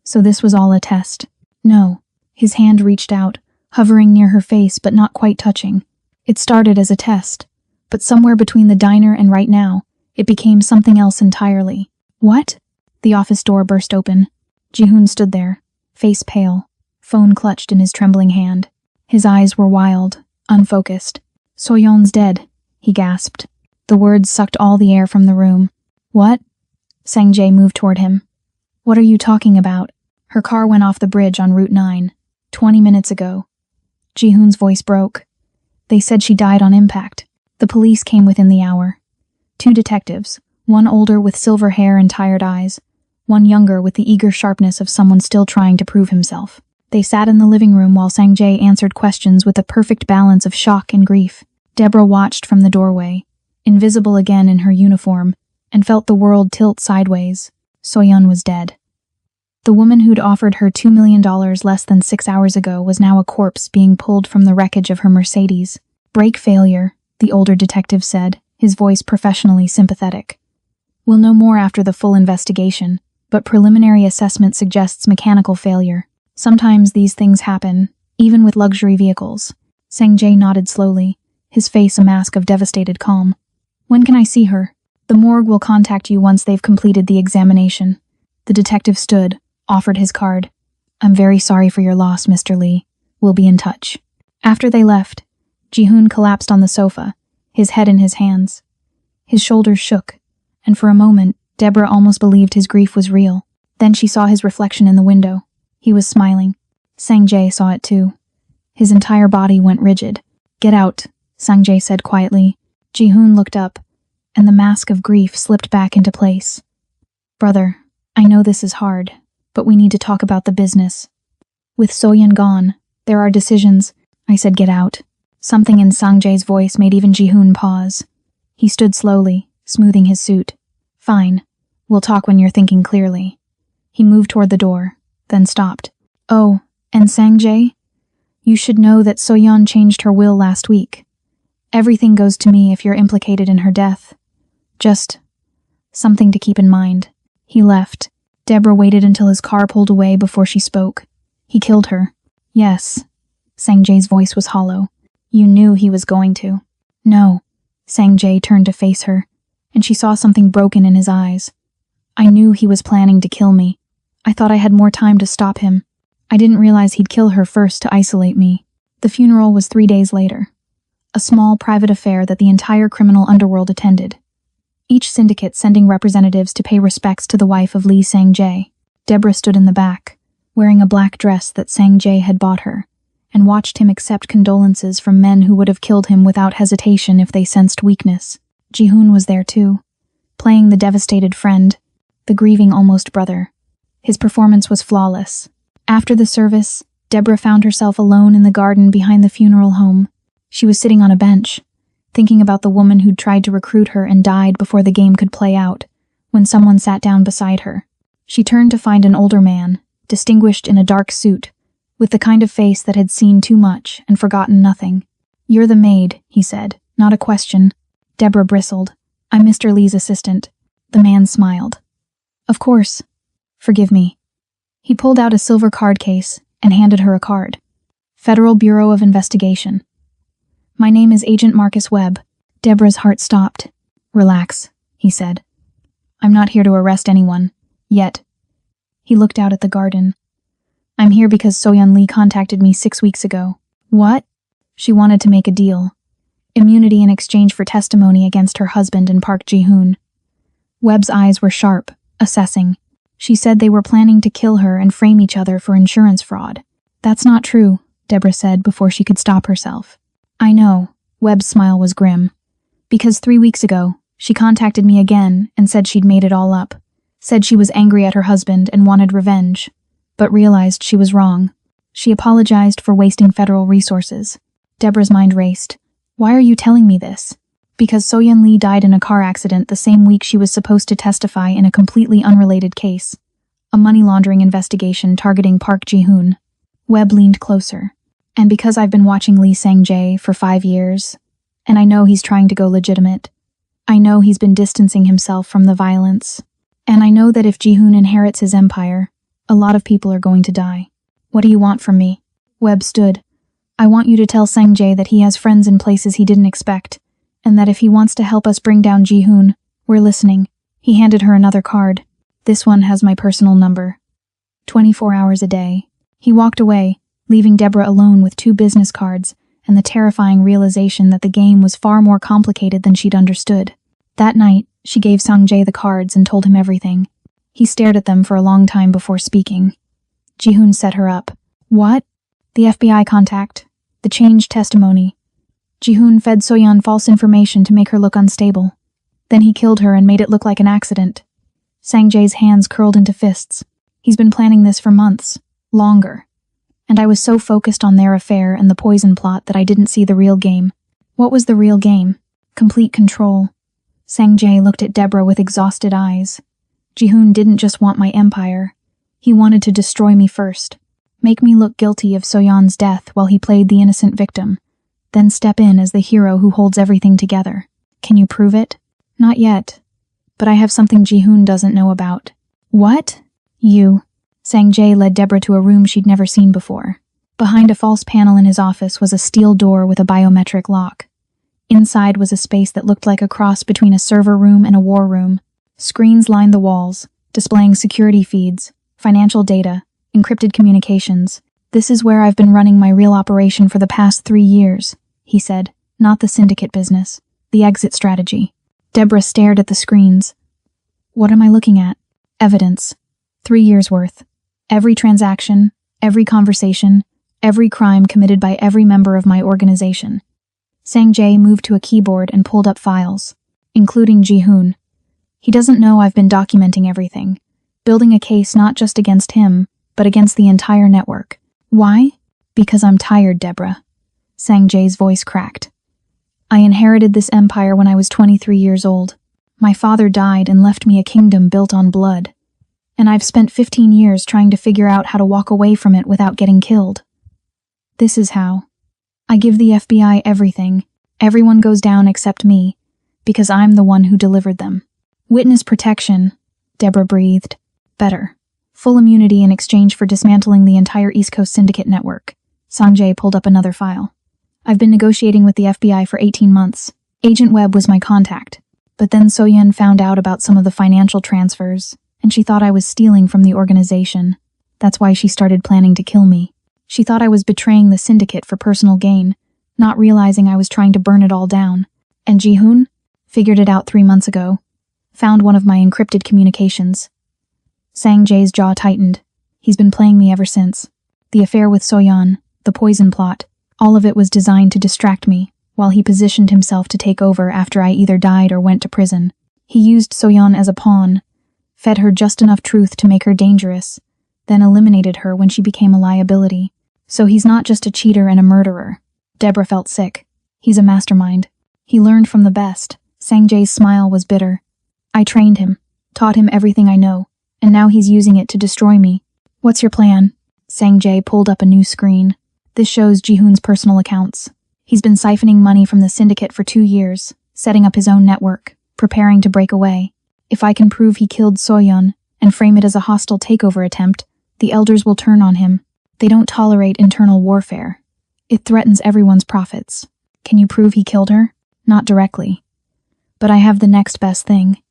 So this was all a test. No. His hand reached out, hovering near her face but not quite touching. It started as a test, but somewhere between the diner and right now, it became something else entirely. What? The office door burst open. Ji-hoon stood there, face pale, phone clutched in his trembling hand. His eyes were wild, unfocused. "So-yeon's dead," he gasped. The words sucked all the air from the room. "What?" Sang-jae moved toward him. "What are you talking about?" Her car went off the bridge on Route 9, 20 minutes ago. Ji-hoon's voice broke. "They said she died on impact. The police came within the hour. 2 detectives, one older with silver hair and tired eyes, one younger with the eager sharpness of someone still trying to prove himself. They sat in the living room while Sang-jae answered questions with a perfect balance of shock and grief. Deborah watched from the doorway, invisible again in her uniform, and felt the world tilt sideways. So-yeon was dead. The woman who'd offered her $2 million less than 6 hours ago was now a corpse being pulled from the wreckage of her Mercedes. "Brake failure," the older detective said, his voice professionally sympathetic. "We'll know more after the full investigation, but preliminary assessment suggests mechanical failure. Sometimes these things happen, even with luxury vehicles." Sang-jae nodded slowly, his face a mask of devastated calm. "When can I see her?" "The morgue will contact you once they've completed the examination." The detective stood, offered his card. "I'm very sorry for your loss, Mr. Lee. We'll be in touch." After they left, Ji-hoon collapsed on the sofa, his head in his hands. His shoulders shook, and for a moment, Deborah almost believed his grief was real. Then she saw his reflection in the window. He was smiling. Sang-jae saw it too. His entire body went rigid. "Get out," Sang-jae said quietly. Ji-hoon looked up, and the mask of grief slipped back into place. "Brother, I know this is hard, but we need to talk about the business. With So-yeon gone, there are decisions." "I said get out." Something in Sang-jae's voice made even Ji-hoon pause. He stood slowly, smoothing his suit. "Fine. We'll talk when you're thinking clearly." He moved toward the door, then stopped. "Oh, and Sang-jae? You should know that So-yeon changed her will last week. Everything goes to me if you're implicated in her death. Just something to keep in mind." He left. Deborah waited until his car pulled away before she spoke. "He killed her." "Yes." Sang-jae's voice was hollow. "You knew he was going to." "No." Sang-jae turned to face her, and she saw something broken in his eyes. "I knew he was planning to kill me. I thought I had more time to stop him. I didn't realize he'd kill her first to isolate me." The funeral was 3 days later. A small private affair that the entire criminal underworld attended. Each syndicate sending representatives to pay respects to the wife of Lee Sang-jae. Deborah stood in the back, wearing a black dress that Sang-jae had bought her, and watched him accept condolences from men who would have killed him without hesitation if they sensed weakness. Ji-hoon was there too, playing the devastated friend, the grieving almost brother. His performance was flawless. After the service, Deborah found herself alone in the garden behind the funeral home. She was sitting on a bench, thinking about the woman who'd tried to recruit her and died before the game could play out, when someone sat down beside her. She turned to find an older man, distinguished in a dark suit, with the kind of face that had seen too much and forgotten nothing. "You're the maid," he said, not a question. Deborah bristled. "I'm Mr. Lee's assistant." The man smiled. "Of course. Forgive me." He pulled out a silver card case and handed her a card. "Federal Bureau of Investigation. My name is Agent Marcus Webb." Deborah's heart stopped. "Relax," he said. "I'm not here to arrest anyone. Yet." He looked out at the garden. "I'm here because So-yeon Lee contacted me 6 weeks ago." "What?" "She wanted to make a deal. Immunity in exchange for testimony against her husband and Park Ji-hoon." Webb's eyes were sharp, assessing. "She said they were planning to kill her and frame each other for insurance fraud." "That's not true," Deborah said before she could stop herself. "I know." Webb's smile was grim. "Because 3 weeks ago, she contacted me again and said she'd made it all up. Said she was angry at her husband and wanted revenge, but realized she was wrong. She apologized for wasting federal resources. Deborah's mind raced. Why are you telling me this? Because So-Yeon Lee died in a car accident the same week she was supposed to testify in a completely unrelated case. A money laundering investigation targeting Park Ji-hoon. Webb leaned closer. And because I've been watching Lee Sang-jae for 5 years, and I know he's trying to go legitimate, I know he's been distancing himself from the violence, and I know that if Ji-hoon inherits his empire, a lot of people are going to die. What do you want from me? Webb stood. I want you to tell Sang-jae that he has friends in places he didn't expect, and that if he wants to help us bring down Ji-hoon, we're listening. He handed her another card. This one has my personal number. 24 hours a day. He walked away, leaving Deborah alone with 2 business cards and the terrifying realization that the game was far more complicated than she'd understood. That night, she gave Sang-jae the cards and told him everything. He stared at them for a long time before speaking. Ji-hoon set her up. What? The FBI contact. The changed testimony. Ji-hoon fed So-yeon false information to make her look unstable. Then he killed her and made it look like an accident. Sang-jae's hands curled into fists. He's been planning this for months. Longer. And I was so focused on their affair and the poison plot that I didn't see the real game. What was the real game? Complete control. Sang-jae looked at Deborah with exhausted eyes. Ji-hoon didn't just want my empire. He wanted to destroy me first. Make me look guilty of So-yeon's death while he played the innocent victim. Then step in as the hero who holds everything together. Can you prove it? Not yet. But I have something Ji-hoon doesn't know about. What? You. Sang-jae led Deborah to a room she'd never seen before. Behind a false panel in his office was a steel door with a biometric lock. Inside was a space that looked like a cross between a server room and a war room. Screens lined the walls, displaying security feeds, financial data, encrypted communications. This is where I've been running my real operation for the past 3 years, he said, not the syndicate business, the exit strategy. Deborah stared at the screens. What am I looking at? Evidence. 3 years worth. Every transaction, every conversation, every crime committed by every member of my organization. Sang-jae moved to a keyboard and pulled up files, including Ji-hoon. He doesn't know I've been documenting everything, building a case not just against him, but against the entire network. Why? Because I'm tired, Deborah. Sang-jae's voice cracked. I inherited this empire when I was 23 years old. My father died and left me a kingdom built on blood. And I've spent 15 years trying to figure out how to walk away from it without getting killed. This is how. I give the FBI everything. Everyone goes down except me, because I'm the one who delivered them. Witness protection, Deborah breathed. Better. Full immunity in exchange for dismantling the entire East Coast Syndicate network. Sang-jae pulled up another file. I've been negotiating with the FBI for 18 months. Agent Webb was my contact. But then So-yeon found out about some of the financial transfers, and she thought I was stealing from the organization. That's why she started planning to kill me. She thought I was betraying the syndicate for personal gain, not realizing I was trying to burn it all down. And Ji-hoon? Figured it out 3 months ago. Found one of my encrypted communications. Sang-jae's jaw tightened. He's been playing me ever since. The affair with So-yeon, the poison plot, all of it was designed to distract me, while he positioned himself to take over after I either died or went to prison. He used So-yeon as a pawn, fed her just enough truth to make her dangerous, then eliminated her when she became a liability. So he's not just a cheater and a murderer. Deborah felt sick. He's a mastermind. He learned from the best. Sang-jae's smile was bitter. I trained him, taught him everything I know, and now he's using it to destroy me. What's your plan? Sang-jae pulled up a new screen. This shows Ji-hoon's personal accounts. He's been siphoning money from the syndicate for 2 years, setting up his own network, preparing to break away. If I can prove he killed So-yeon and frame it as a hostile takeover attempt, the elders will turn on him. They don't tolerate internal warfare. It threatens everyone's profits. Can you prove he killed her? Not directly. But I have the next best thing.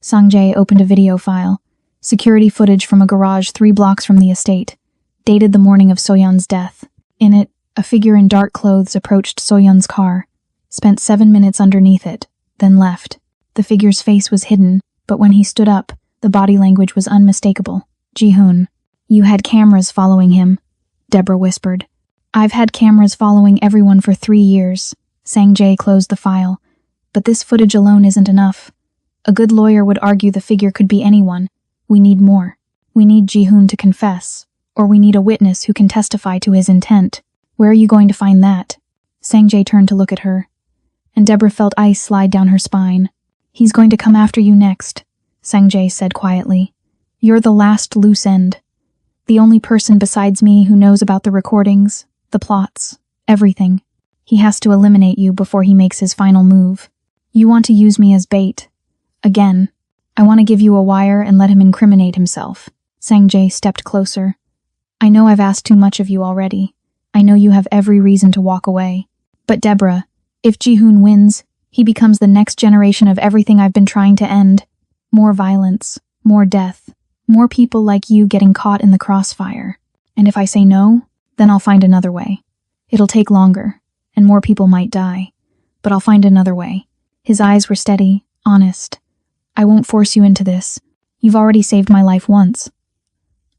Sang-jae opened a video file. Security footage from a garage 3 blocks from the estate, dated the morning of So-yeon's death. In it, a figure in dark clothes approached So-yeon's car, spent 7 minutes underneath it, then left. The figure's face was hidden, but when he stood up, the body language was unmistakable. Ji-hoon. You had cameras following him, Deborah whispered. I've had cameras following everyone for 3 years. Sang-jae closed the file. But this footage alone isn't enough. A good lawyer would argue the figure could be anyone. We need more. We need Ji-hoon to confess, Or we need a witness who can testify to his intent. Where are you going to find that? Sang-jae turned to look at her, and Deborah felt ice slide down her spine. He's going to come after you next, Sang-jae said quietly. You're the last loose end. The only person besides me who knows about the recordings, the plots, everything. He has to eliminate you before he makes his final move. You want to use me as bait. Again. I want to give you a wire and let him incriminate himself. Sang-jae stepped closer. I know I've asked too much of you already. I know you have every reason to walk away. But Deborah, if Ji-hoon wins, he becomes the next generation of everything I've been trying to end. More violence, more death, more people like you getting caught in the crossfire. And if I say no, then I'll find another way. It'll take longer, and more people might die. But I'll find another way. His eyes were steady, honest. I won't force you into this. You've already saved my life once.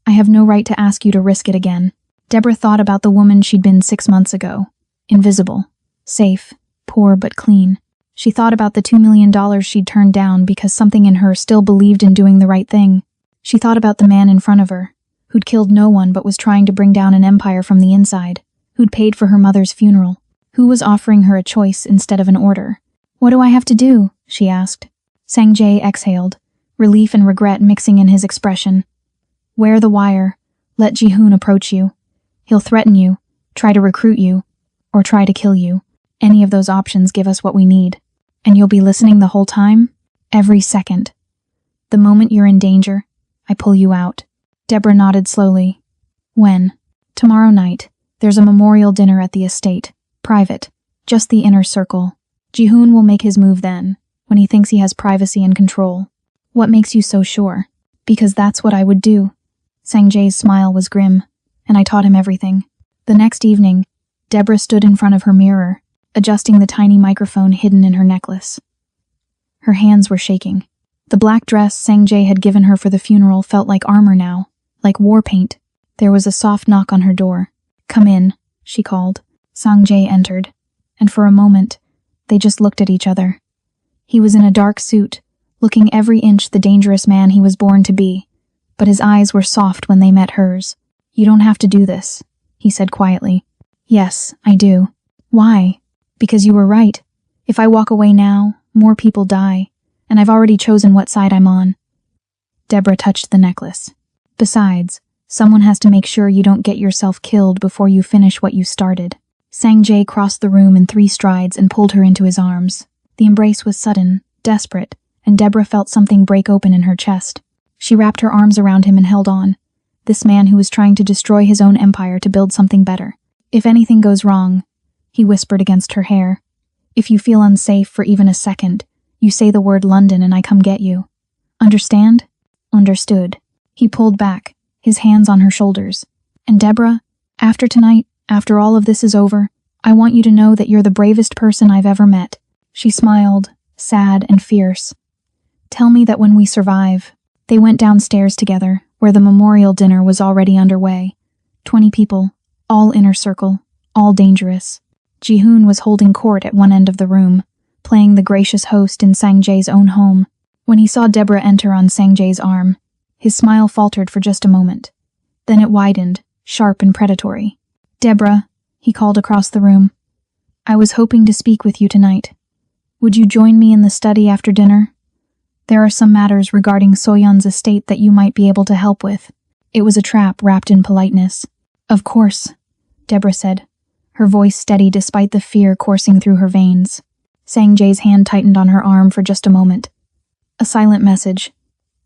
I have no right to ask you to risk it again. Deborah thought about the woman she'd been 6 months ago. Invisible. Safe. Poor but clean. She thought about the $2 million she'd turned down because something in her still believed in doing the right thing. She thought about the man in front of her, who'd killed no one but was trying to bring down an empire from the inside, who'd paid for her mother's funeral, who was offering her a choice instead of an order. What do I have to do? She asked. Sang-jae exhaled, relief and regret mixing in his expression. Wear the wire. Let Ji-hoon approach you. He'll threaten you, try to recruit you, or try to kill you. Any of those options give us what we need. And you'll be listening the whole time? Every second. The moment you're in danger, I pull you out. Deborah nodded slowly. When? Tomorrow night. There's a memorial dinner at the estate. Private. Just the inner circle. Ji-hoon will make his move then, when he thinks he has privacy and control. What makes you so sure? Because that's what I would do. Sang-jae's smile was grim, and I taught him everything. The next evening, Deborah stood in front of her mirror, adjusting the tiny microphone hidden in her necklace. Her hands were shaking. The black dress Sang-jae had given her for the funeral felt like armor now, like war paint. There was a soft knock on her door. Come in, she called. Sang-jae entered, and for a moment, they just looked at each other. He was in a dark suit, looking every inch the dangerous man he was born to be, but his eyes were soft when they met hers. You don't have to do this, he said quietly. Yes, I do. Why? Because you were right. If I walk away now, more people die, and I've already chosen what side I'm on. Deborah touched the necklace. Besides, someone has to make sure you don't get yourself killed before you finish what you started. Sang-jae crossed the room in 3 strides and pulled her into his arms. The embrace was sudden, desperate, and Deborah felt something break open in her chest. She wrapped her arms around him and held on. This man who was trying to destroy his own empire to build something better. If anything goes wrong, he whispered against her hair. If you feel unsafe for even a second, you say the word London and I come get you. Understand? Understood. He pulled back, his hands on her shoulders. And Deborah, after tonight, after all of this is over, I want you to know that you're the bravest person I've ever met. She smiled, sad and fierce. Tell me that when we survive. They went downstairs together, where the memorial dinner was already underway. 20 people, all inner circle, all dangerous. Ji-hoon was holding court at one end of the room, playing the gracious host in Sang-jae's own home. When he saw Deborah enter on Sang-jae's arm, his smile faltered for just a moment. Then it widened, sharp and predatory. Deborah, he called across the room. I was hoping to speak with you tonight. Would you join me in the study after dinner? There are some matters regarding Soyeon's estate that you might be able to help with. It was a trap wrapped in politeness. Of course, Deborah said, her voice steady despite the fear coursing through her veins. Sang-jae's hand tightened on her arm for just a moment. A silent message.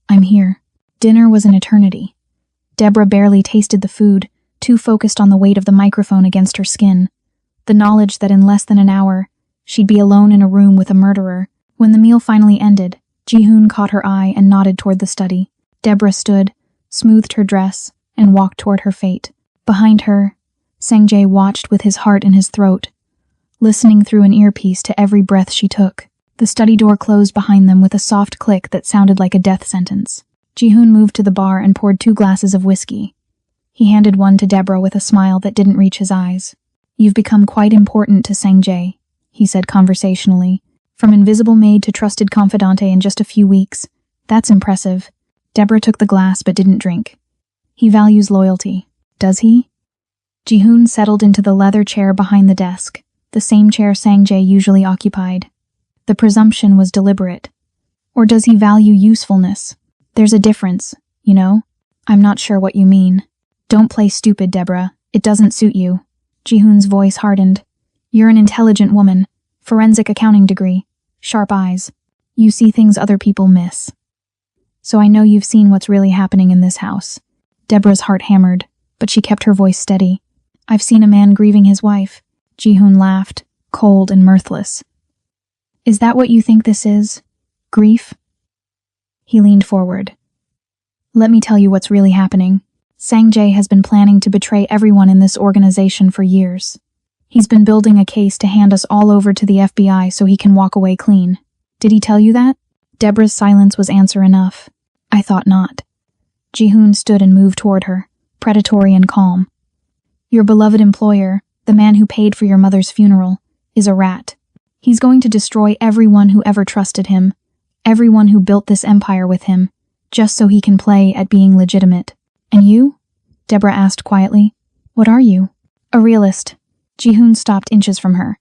I'm here. Dinner was an eternity. Deborah barely tasted the food, too focused on the weight of the microphone against her skin. The knowledge that in less than an hour, she'd be alone in a room with a murderer. When the meal finally ended, Ji-hoon caught her eye and nodded toward the study. Deborah stood, smoothed her dress, and walked toward her fate. Behind her, Sang-jae watched with his heart in his throat, listening through an earpiece to every breath she took. The study door closed behind them with a soft click that sounded like a death sentence. Ji-hoon moved to the bar and poured 2 glasses of whiskey. He handed one to Deborah with a smile that didn't reach his eyes. You've become quite important to Sang-jae, he said conversationally. From invisible maid to trusted confidante in just a few weeks. That's impressive. Deborah took the glass but didn't drink. He values loyalty. Does he? Jihoon settled into the leather chair behind the desk, the same chair Sang-jae usually occupied. The presumption was deliberate. Or does he value usefulness? There's a difference, you know? I'm not sure what you mean. Don't play stupid, Deborah. It doesn't suit you. Jihoon's voice hardened. You're an intelligent woman. Forensic accounting degree. Sharp eyes. You see things other people miss. So I know you've seen what's really happening in this house. Deborah's heart hammered, but she kept her voice steady. I've seen a man grieving his wife. Jihoon laughed, cold and mirthless. Is that what you think this is? Grief? He leaned forward. Let me tell you what's really happening. Sang-jae has been planning to betray everyone in this organization for years. He's been building a case to hand us all over to the FBI so he can walk away clean. Did he tell you that? Deborah's silence was answer enough. I thought not. Jihoon stood and moved toward her, predatory and calm. Your beloved employer, the man who paid for your mother's funeral, is a rat. He's going to destroy everyone who ever trusted him, everyone who built this empire with him, just so he can play at being legitimate. And you? Deborah asked quietly. What are you? A realist. Jihoon stopped inches from her.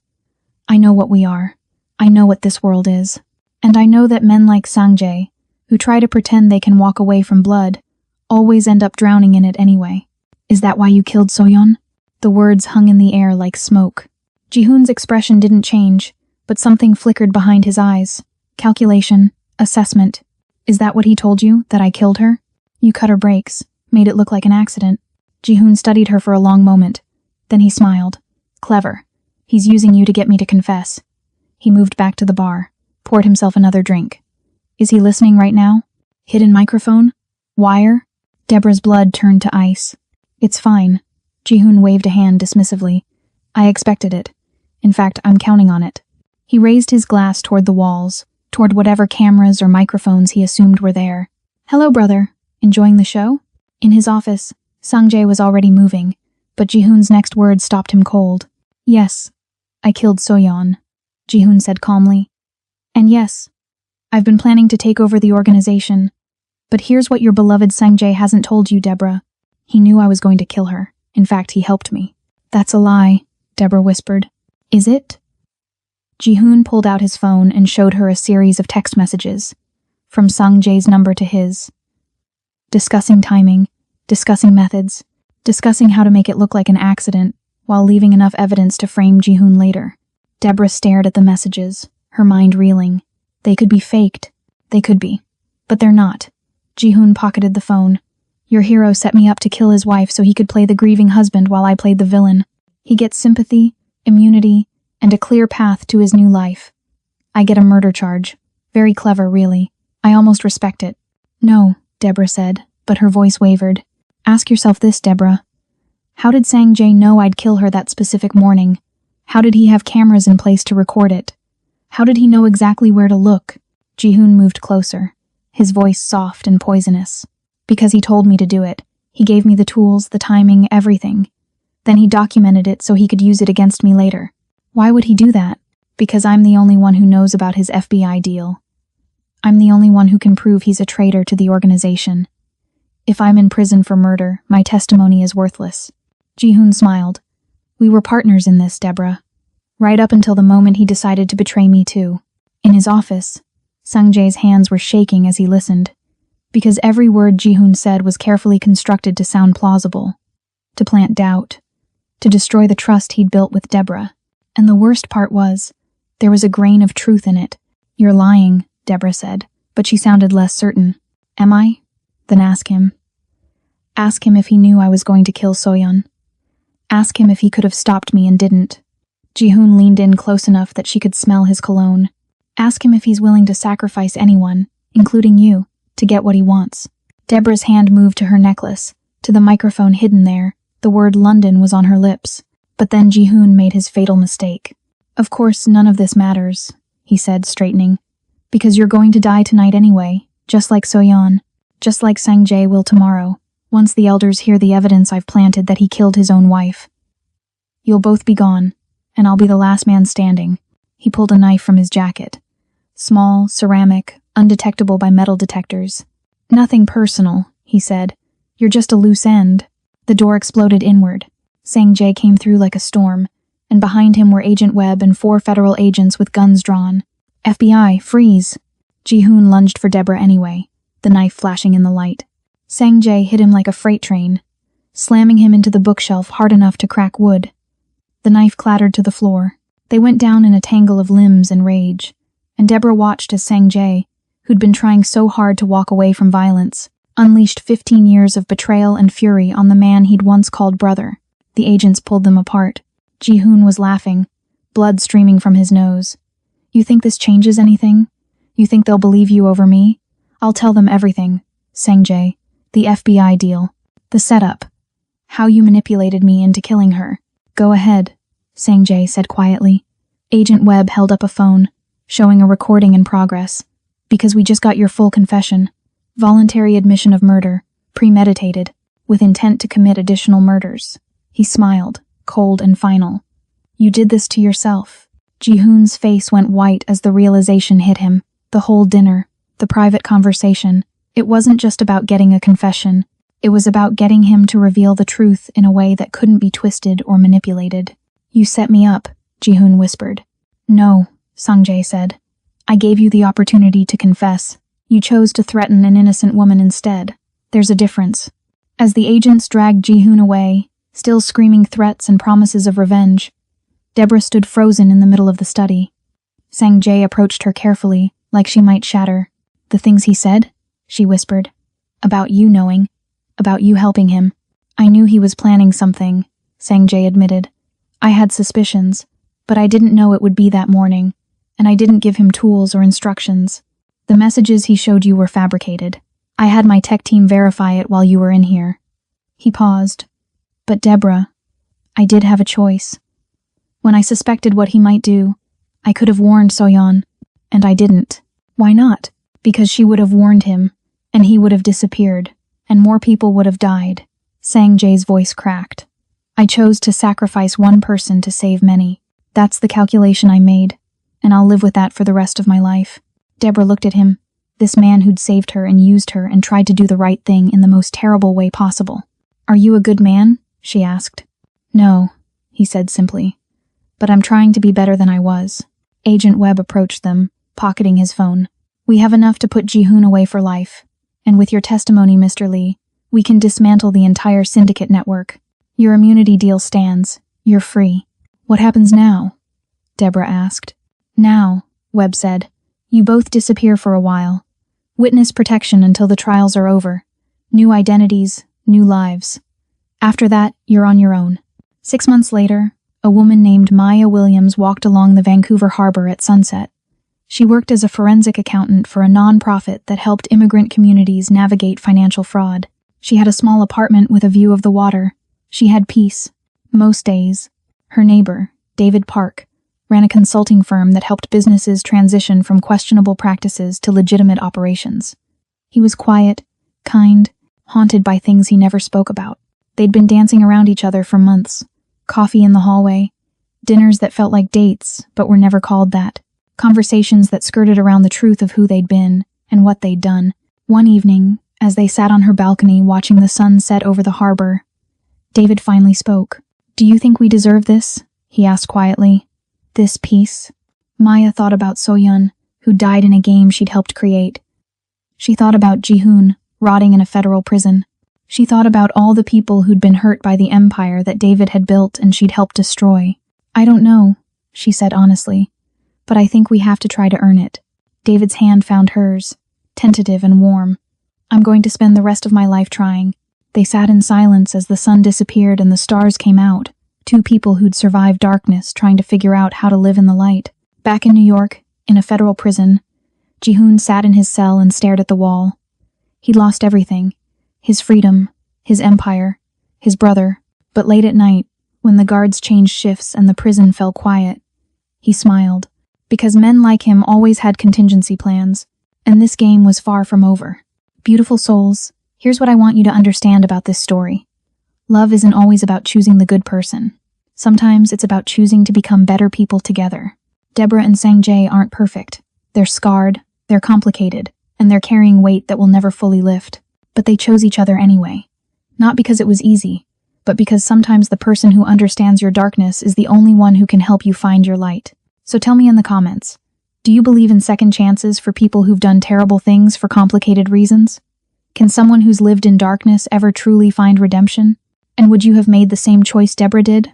I know what we are. I know what this world is. And I know that men like Sang-jae, who try to pretend they can walk away from blood, always end up drowning in it anyway. Is that why you killed Soyeon? The words hung in the air like smoke. Jihoon's expression didn't change, but something flickered behind his eyes. Calculation. Assessment. Is that what he told you, that I killed her? You cut her brakes, made it look like an accident. Jihoon studied her for a long moment. Then he smiled. Clever. He's using you to get me to confess. He moved back to the bar, poured himself another drink. Is he listening right now? Hidden microphone? Wire? Deborah's blood turned to ice. It's fine. Jihoon waved a hand dismissively. I expected it. In fact, I'm counting on it. He raised his glass toward the walls, toward whatever cameras or microphones he assumed were there. Hello, brother. Enjoying the show? In his office, Sang-jae was already moving, but Jihoon's next words stopped him cold. Yes, I killed Soyeon, Jihoon said calmly. And yes, I've been planning to take over the organization. But here's what your beloved Sang-jae hasn't told you, Deborah. He knew I was going to kill her. In fact, he helped me. That's a lie, Deborah whispered. Is it? Jihoon pulled out his phone and showed her a series of text messages, from Sang-jae's number to his. Discussing timing, discussing methods, discussing how to make it look like an accident, while leaving enough evidence to frame Jihoon later. Deborah stared at the messages, her mind reeling. They could be faked. They could be. But they're not. Jihoon pocketed the phone. Your hero set me up to kill his wife so he could play the grieving husband while I played the villain. He gets sympathy, immunity, and a clear path to his new life. I get a murder charge. Very clever, really. I almost respect it. No, Deborah said, but her voice wavered. Ask yourself this, Deborah. How did Sang-jae know I'd kill her that specific morning? How did he have cameras in place to record it? How did he know exactly where to look? Jihoon moved closer, his voice soft and poisonous. Because he told me to do it. He gave me the tools, the timing, everything. Then he documented it so he could use it against me later. Why would he do that? Because I'm the only one who knows about his FBI deal. I'm the only one who can prove he's a traitor to the organization. If I'm in prison for murder, my testimony is worthless. Jihoon smiled. We were partners in this, Deborah. Right up until the moment he decided to betray me too. In his office, Sang-jae's hands were shaking as he listened. Because every word Jihoon said was carefully constructed to sound plausible. To plant doubt. To destroy the trust he'd built with Deborah. And the worst part was, there was a grain of truth in it. You're lying, Deborah said, but she sounded less certain. Am I? Then ask him. Ask him if he knew I was going to kill Soyeon. Ask him if he could have stopped me and didn't. Jihoon leaned in close enough that she could smell his cologne. Ask him if he's willing to sacrifice anyone, including you, to get what he wants. Deborah's hand moved to her necklace, to the microphone hidden there. The word London was on her lips. But then Jihoon made his fatal mistake. Of course, none of this matters, he said, straightening. Because you're going to die tonight anyway, just like Soyeon, just like Sang-jae will tomorrow, once the elders hear the evidence I've planted that he killed his own wife. You'll both be gone, and I'll be the last man standing. He pulled a knife from his jacket. Small, ceramic, undetectable by metal detectors. Nothing personal, he said. You're just a loose end. The door exploded inward. Sang-jae came through like a storm, and behind him were Agent Webb and 4 federal agents with guns drawn. FBI, freeze! Ji-hoon lunged for Deborah anyway, the knife flashing in the light. Sang-jae hit him like a freight train, slamming him into the bookshelf hard enough to crack wood. The knife clattered to the floor. They went down in a tangle of limbs and rage, and Deborah watched as Sang-jae, who'd been trying so hard to walk away from violence, unleashed 15 years of betrayal and fury on the man he'd once called brother. The agents pulled them apart. Ji-hoon was laughing, blood streaming from his nose. You think this changes anything? You think they'll believe you over me? I'll tell them everything. Sang-jae, the FBI deal, the setup, how you manipulated me into killing her. Go ahead, Sang-jae said quietly. Agent Webb held up a phone, showing a recording in progress. Because we just got your full confession. Voluntary admission of murder, premeditated, with intent to commit additional murders. He smiled, cold and final. You did this to yourself. Ji-hoon's face went white as the realization hit him. The whole dinner, the private conversation, it wasn't just about getting a confession. It was about getting him to reveal the truth in a way that couldn't be twisted or manipulated. You set me up, Ji-hoon whispered. No, Sang-jae said. I gave you the opportunity to confess. You chose to threaten an innocent woman instead. There's a difference. As the agents dragged Ji-hoon away, still screaming threats and promises of revenge, Deborah stood frozen in the middle of the study. Sang-jae approached her carefully, like she might shatter. The things he said? She whispered. About you knowing. About you helping him. I knew he was planning something, Sang-jae admitted. I had suspicions, but I didn't know it would be that morning, and I didn't give him tools or instructions. The messages he showed you were fabricated. I had my tech team verify it while you were in here. He paused. But Deborah, I did have a choice. When I suspected what he might do, I could have warned Soyeon, and I didn't. Why not? Because she would have warned him, and he would have disappeared, and more people would have died. Sang-jae's voice cracked. I chose to sacrifice one person to save many. That's the calculation I made, and I'll live with that for the rest of my life. Deborah looked at him, this man who'd saved her and used her and tried to do the right thing in the most terrible way possible. Are you a good man? She asked. No, he said simply. But I'm trying to be better than I was. Agent Webb approached them, pocketing his phone. We have enough to put Ji-hoon away for life. And with your testimony, Mr. Lee, we can dismantle the entire syndicate network. Your immunity deal stands. You're free. What happens now? Deborah asked. Now, Webb said, you both disappear for a while. Witness protection until the trials are over. New identities, new lives. After that, you're on your own. 6 months later, a woman named Maya Williams walked along the Vancouver harbor at sunset. She worked as a forensic accountant for a non-profit that helped immigrant communities navigate financial fraud. She had a small apartment with a view of the water. She had peace, most days. Her neighbor, David Park, ran a consulting firm that helped businesses transition from questionable practices to legitimate operations. He was quiet, kind, haunted by things he never spoke about. They'd been dancing around each other for months. Coffee in the hallway, dinners that felt like dates but were never called that. Conversations that skirted around the truth of who they'd been and what they'd done. One evening, as they sat on her balcony watching the sun set over the harbor, David finally spoke. Do you think we deserve this? He asked quietly. This peace? Maya thought about Soyeon, who died in a game she'd helped create. She thought about Ji-hoon, rotting in a federal prison. She thought about all the people who'd been hurt by the empire that David had built and she'd helped destroy. I don't know, she said honestly, but I think we have to try to earn it. David's hand found hers, tentative and warm. I'm going to spend the rest of my life trying. They sat in silence as the sun disappeared and the stars came out. Two people who'd survived darkness trying to figure out how to live in the light. Back in New York, in a federal prison, Ji-hoon sat in his cell and stared at the wall. He'd lost everything. His freedom, his empire, his brother. But late at night, when the guards changed shifts and the prison fell quiet, he smiled. Because men like him always had contingency plans, and this game was far from over. Beautiful souls, here's what I want you to understand about this story. Love isn't always about choosing the good person. Sometimes it's about choosing to become better people together. Deborah and Sang-jae aren't perfect. They're scarred, they're complicated, and they're carrying weight that will never fully lift. But they chose each other anyway. Not because it was easy, but because sometimes the person who understands your darkness is the only one who can help you find your light. So tell me in the comments, do you believe in second chances for people who've done terrible things for complicated reasons? Can someone who's lived in darkness ever truly find redemption? And would you have made the same choice Deborah did?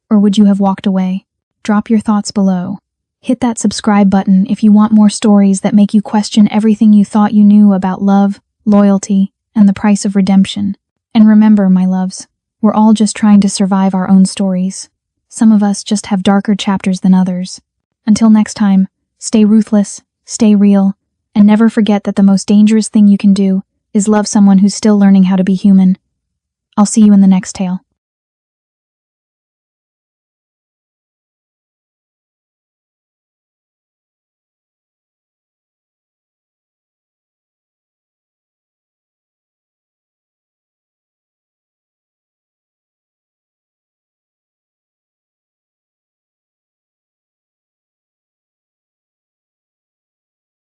Or would you have walked away? Drop your thoughts below. Hit that subscribe button if you want more stories that make you question everything you thought you knew about love, loyalty, and the price of redemption. And remember, my loves, we're all just trying to survive our own stories. Some of us just have darker chapters than others. Until next time, stay ruthless, stay real, and never forget that the most dangerous thing you can do is love someone who's still learning how to be human. I'll see you in the next tale.